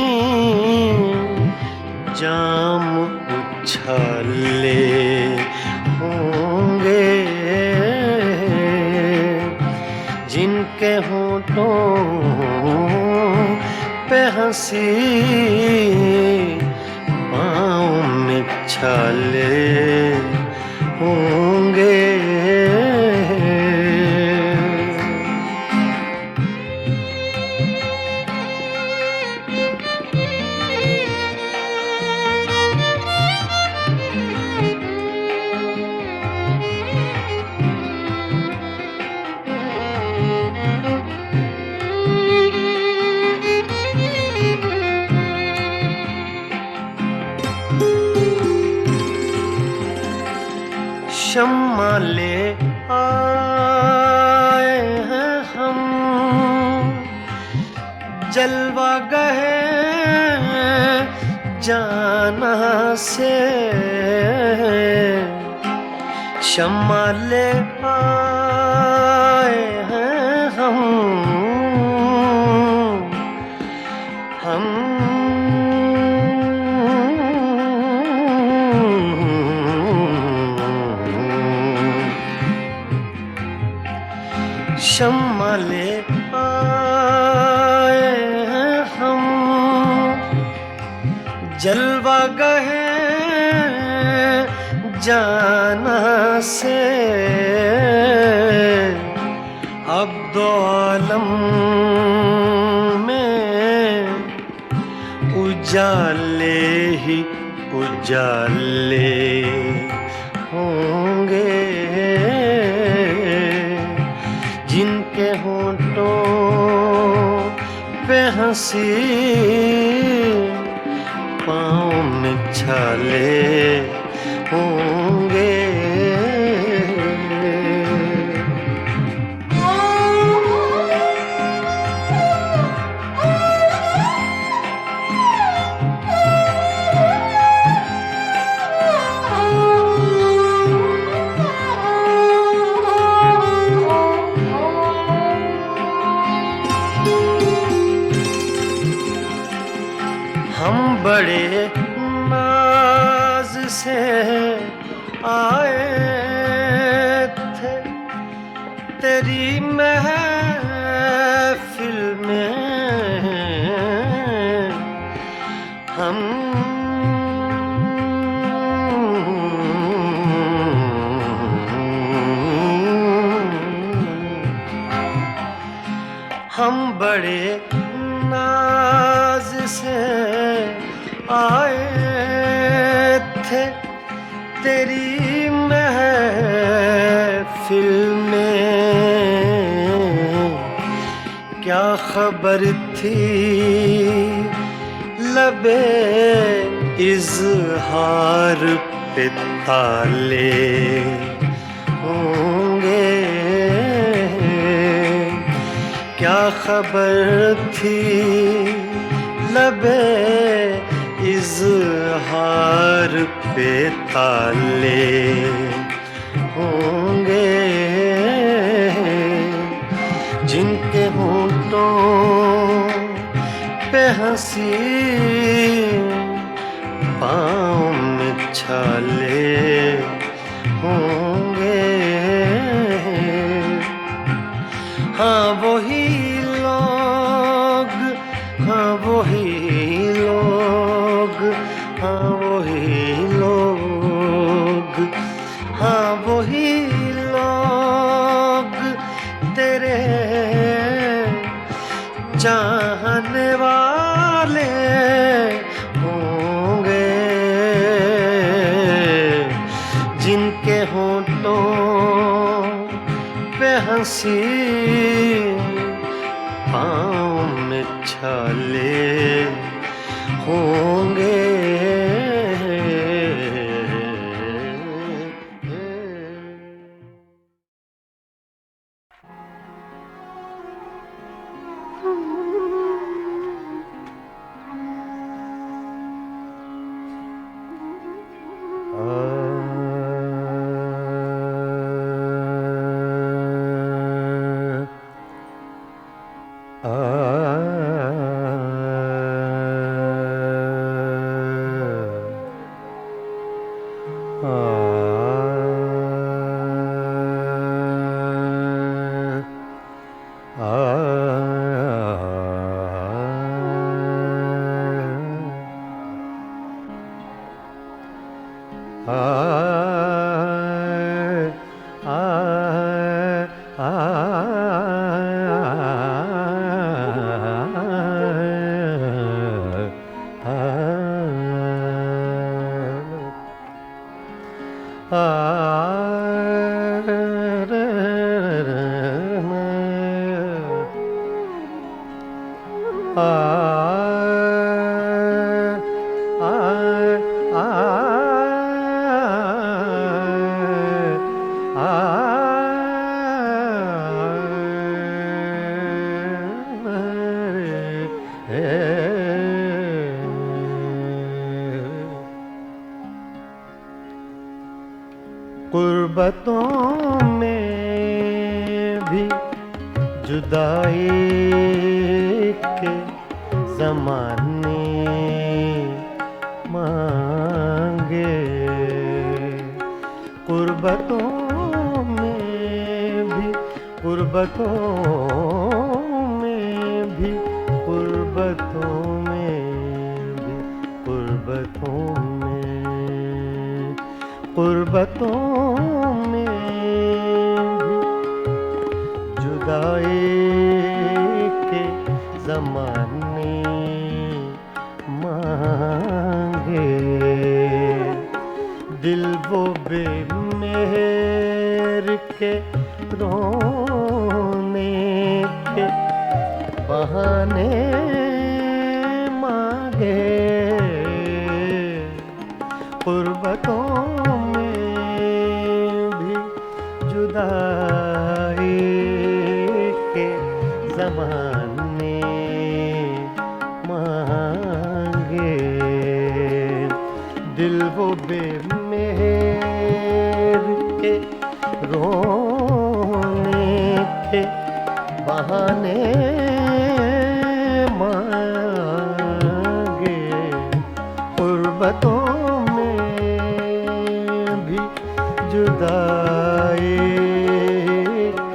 जाम उछाले होंगे, जिनके होठों पे हंसी, पाँव में छाले होंगे। शम्मा ले आए हैं हम, जलवा गए जाना से, शम्मा ले आए हैं हम शम्मा ले आए हैं हम, जलवा गए जाना से, अब दो आलम उजाले ही उजाले होंगे, जिनके होंठों पे हंसी पाँव में छाले होंगे। हम बड़े नाज से आए थे तेरी महफिल में, हम बड़े नाज से आए थे तेरी महफिल में, क्या खबर थी लबे इज़हार पे ताले होंगे, क्या खबर थी लबे इज़हार पे ताले होंगे, जिनके होंठों पे हंसी पाँव में छाले होंगे। हाँ वही लोग, हाँ वही लोग, हाँ वही लोग, हाँ वही लोग तेरे चाहने वाले होंगे, जिनके होंठों पे हंसी पाँव में छाले होंगे। कुर्बतों में भी जुदाई के ज़माने मांगे, कुर्बतों में भी, कुर्बतों में भी, कुर्बतों में भी, कुर्बतों में, कुर्बतों में भी जुदाई के ज़माने मांगे। दिल वो बेमेहर के रोने के बहाने मांगे, गुर्बतों में भी जुदाई के ज़माने मांगे। दिल वो बेमेहर के रोने के बहाने मांगे, गुर्बतों में भी जुदाई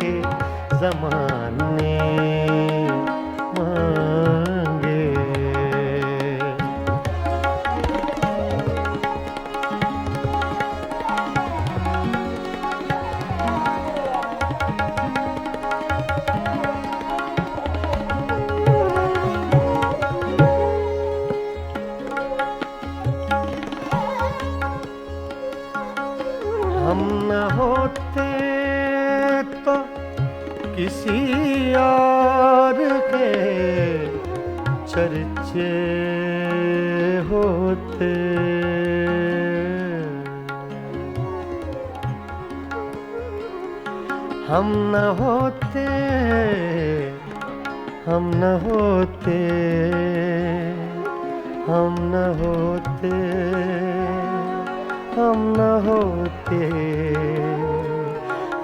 के ज़माने मांगे। हम न होते तो किसी और के चर्चे होते, हम न होते, हम न होते, हम न होते, हम न होते,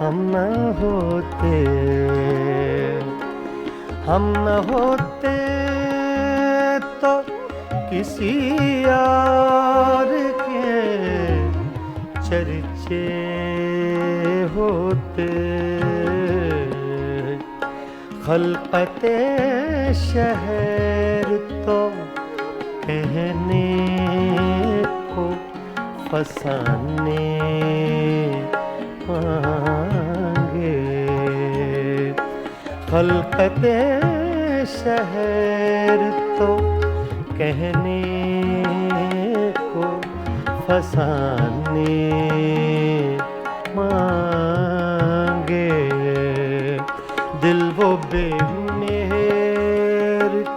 हम न होते, हम न होते तो किसी और के चर्चे होते। खलकते शहर तो कहने को फसाने मांगे, खलकते शहर तो कहने को फसाने मांगे। दिल वो बेमेहर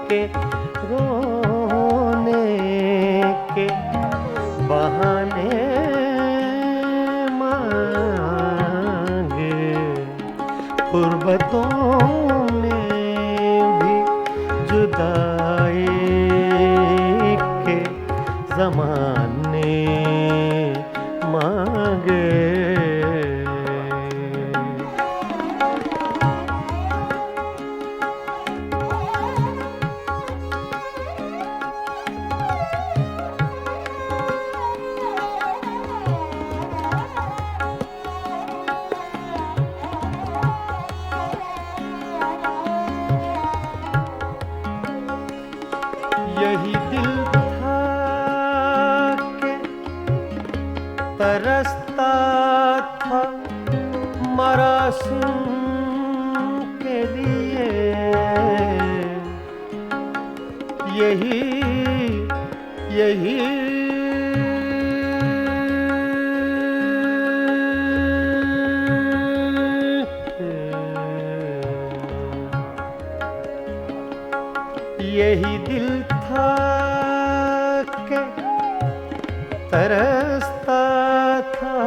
के रोने के बहाने मांगे, गुर्बतों में भी जुदाई के ज़माने मांगे। यही दिल था कि तरसता था मरासिम के लिए, यही यही यही दिल था कि तरसता था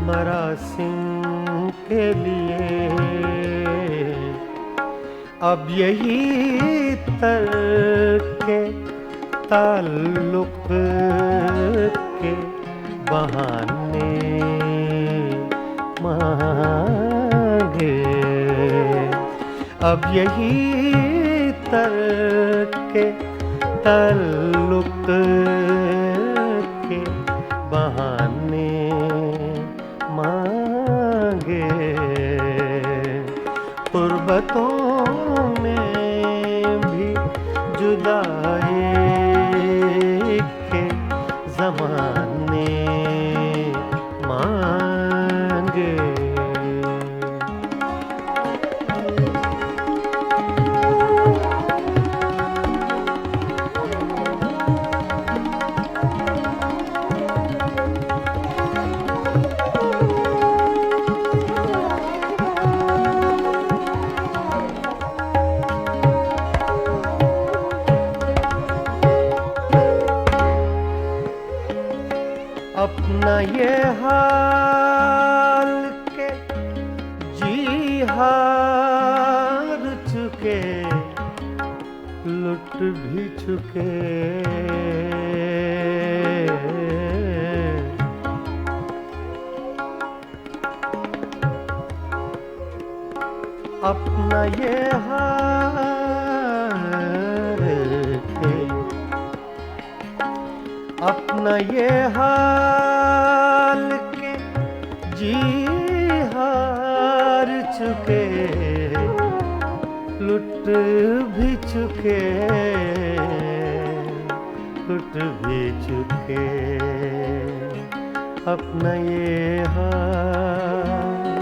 मरासिम के लिए। अब यही तरके ताल्लुक के बहाने मांगे, अब यही तरके ताल्लुक के बहाने मांगे। गुर्बतों में भी जुदाई के ज़माने मांगे। अपना ये हाल के जी हार चुके, लुट भी चुके। अपना ये हाल के, अपना ये हाल के जी हार चुके, लुट भी चुके, लुट भी चुके। अपना ये हाल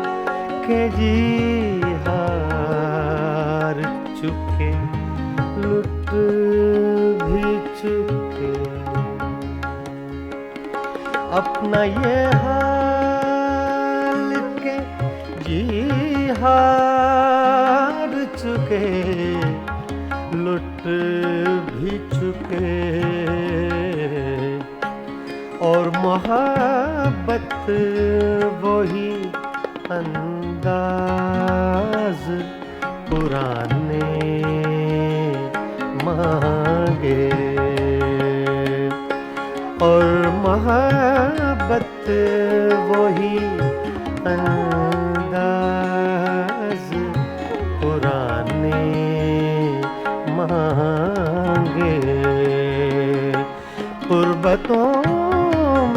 के जी हार चुके, लुट भी चुके। अपना ये हाल के जी हार चुके, लुट भी चुके। और मोहब्बत वही अंदाज पुराने मांगे। और मोहब्बत वही अंदाज पुराने मांगे। कुर्बतों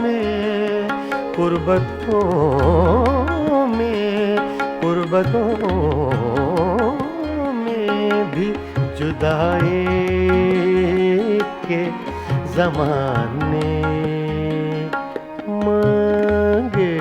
में, कुर्बतों में, कुर्बतों में भी जुदाई के ज़माने मांगे।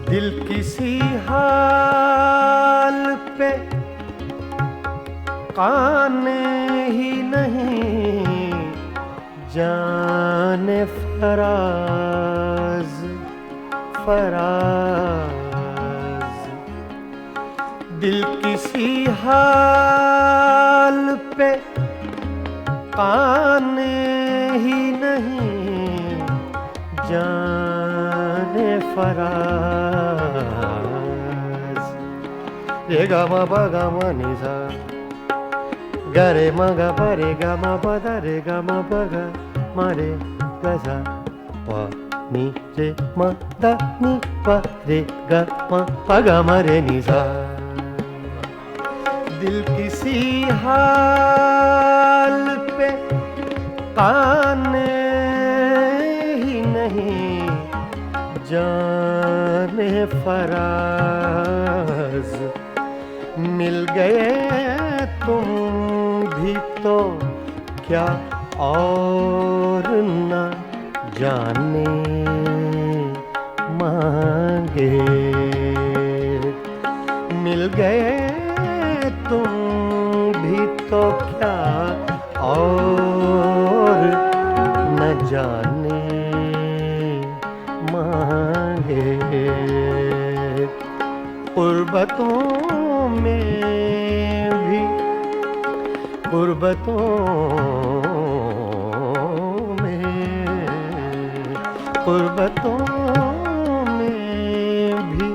दिल किसी हाल पे काने ही नहीं, जाने फराज फराज। दिल किसी हाल पे काने ही नहीं, जाने फराज। रे गा मा पा गा मा नि सा, गा रे मा गा पा रे गा मा पा दा रे गा मा पा गा मा रे गा सा, पा नि रे मा दा नि पा रे गा मा पा गा मा रे नि सा। दिल किसी हाल पे काने ही नहीं, जाने फराज। मिल गए तुम भी तो क्या और न जाने मांगे। मिल गए तुम भी तो क्या और न जाने मांगे। कुर्बतों में भी, कुर्बतों में, कुर्बतों में भी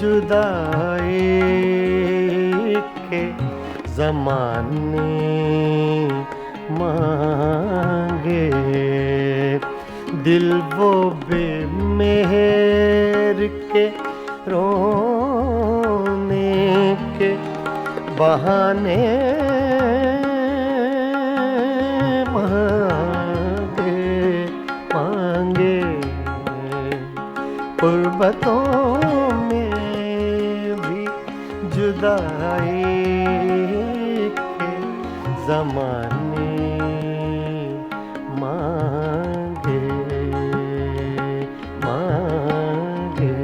जुदाई के ज़माने मांगे। दिल वो बेमेहर के रोने के बहाने मांगे मांगे। कुर्बतों में भी जुदाई के ज़माने मांगे मांगे।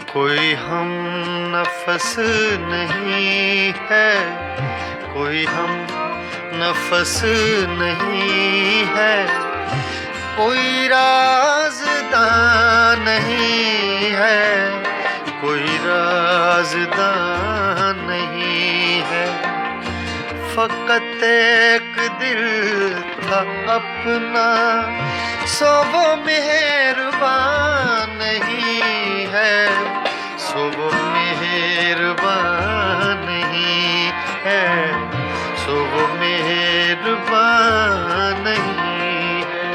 कोई हम नफस नहीं है, कोई हम नफस नहीं है, कोई राज़दां नहीं है, कोई राज़दां नहीं है। फ़कत एक दिल था अपना, सो वो मेहरबान नहीं है, सो वो मेहरबान नहीं है, सो वो मेहरबान नहीं है।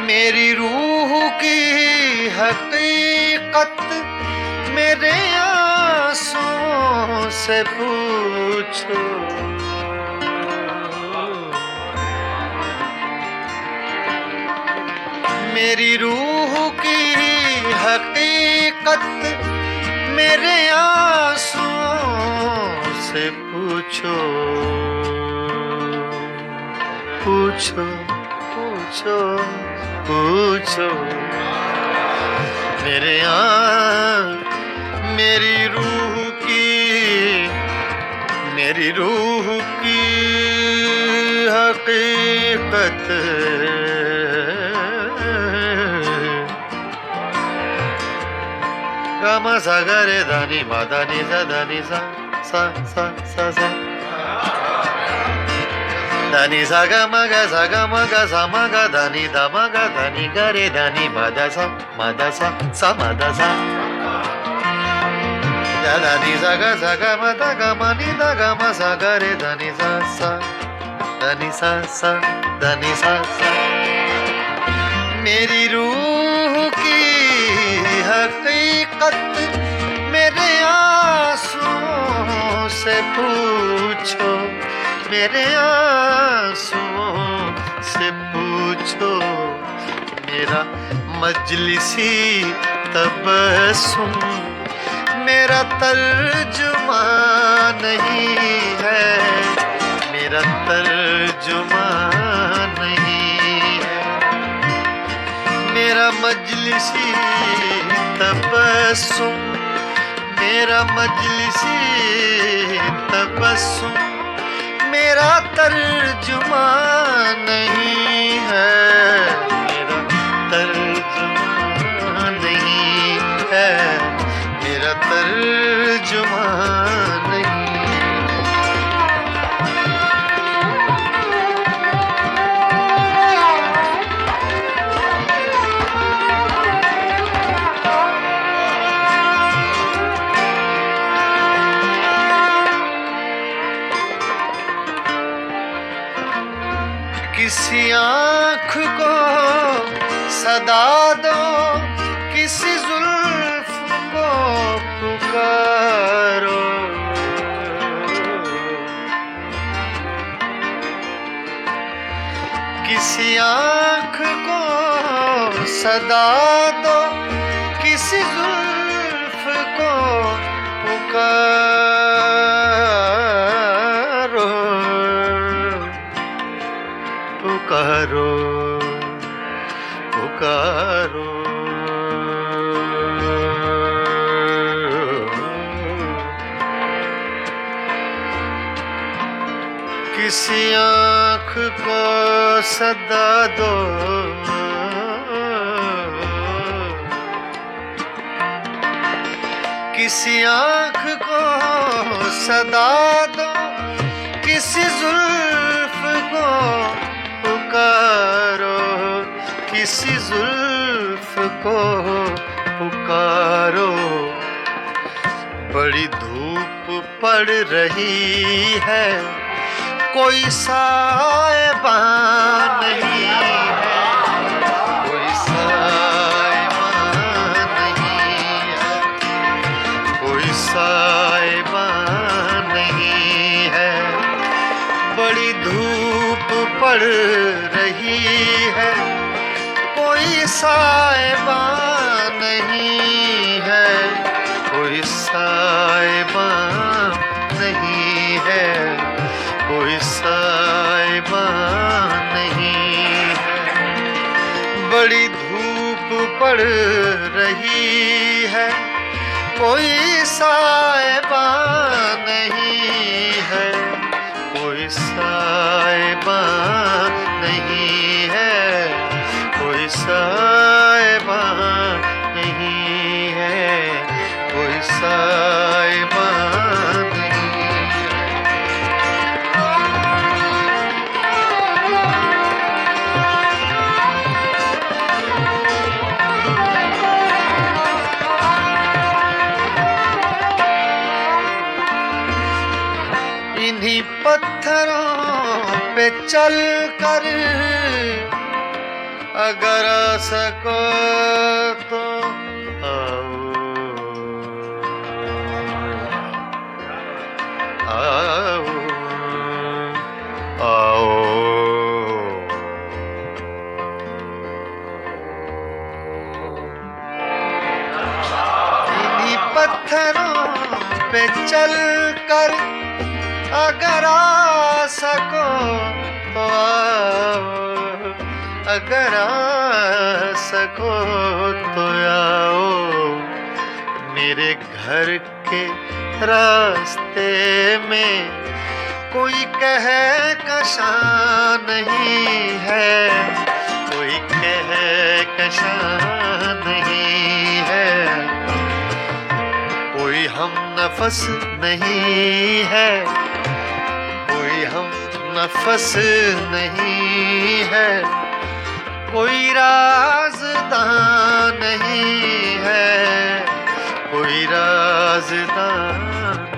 मेरी रूह की हकीकत मेरे आंसुओं से पूछो, मेरी रूह की हकीकत मेरे आंसुओं से पूछो, पूछो पूछो पूछो। मेरे मेरी रूह की हकीकत गामा सा गा रे दानी मा दानी सा दानी सा सा सा सा सा दानी सा गा मा गा सा गा मा गा सा मा गा दानी दा मा गा दानी गा रे दानी मा दा सा मा दा सा मा दा सा दा दानी सा गा मा दा गा मा नी दा गा मा सा गा रे दानी सा दानी सा दानी सा मेरी रूह की हकीकत मेरे आंसुओं से पूछो, मेरे आंसुओं से पूछो। मेरा मजलिसी तबस्सुम मेरा तर्जुमा नहीं है, मेरा तर्जुमा नहीं है। मेरा मजलिसी तबस्सुम मेरा मजलिसी तबस्सुम मेरा तर्जुमा नहीं है, मेरा तर्जुमा नहीं है, मेरा तर्जुमा नहीं। किसी आँख को सदा दो, किसी जुल्फ को पुकारो, किसी आँख को सदा दो, किसी जुल्फ को पुकारो, पुकारो पुकारो। किसी आँख को सदा दो, किसी आँख को सदा दो, किसी जुल्फ को पुकारो, किसी जुल्फ को पुकारो। बड़ी धूप पड़ रही है, कोई साहिबान पड़ रही है, कोई साहिबा नहीं है, कोई साहिबा नहीं है, कोई साहिबा नहीं है। बड़ी धूप पड़ रही है, कोई साहिबा नहीं है, कोई साहिबा नहीं है, कोई साहिबा नहीं है, कोई साहिबा नहीं है। इन्हीं पत्थरों पे चल कर अगर आ सको तो आओ, आओ, आओ। इन्हीं पत्थरों पे चल कर अगर आ सको तो आओ, अगर आ सको तो आओ। मेरे घर के रास्ते में कोई कहकशां नहीं है, कोई कहकशां नहीं है, कोई हम नफस नहीं है, कोई हम नफस नहीं है, कोई राज़दां नहीं है, कोई राज़दां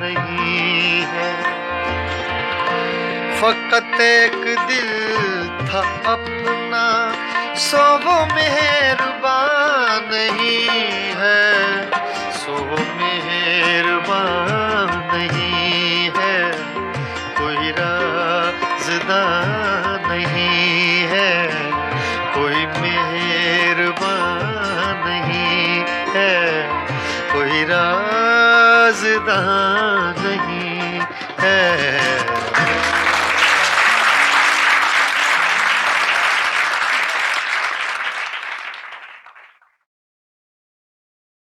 नहीं है। फ़कत एक दिल था अपना, सो वो मेहरबान नहीं है, सो वो मेहरबान नहीं है, कोई राज़दां नहीं है, कोई मेहरबान नहीं है, कोई राज़दां नहीं है।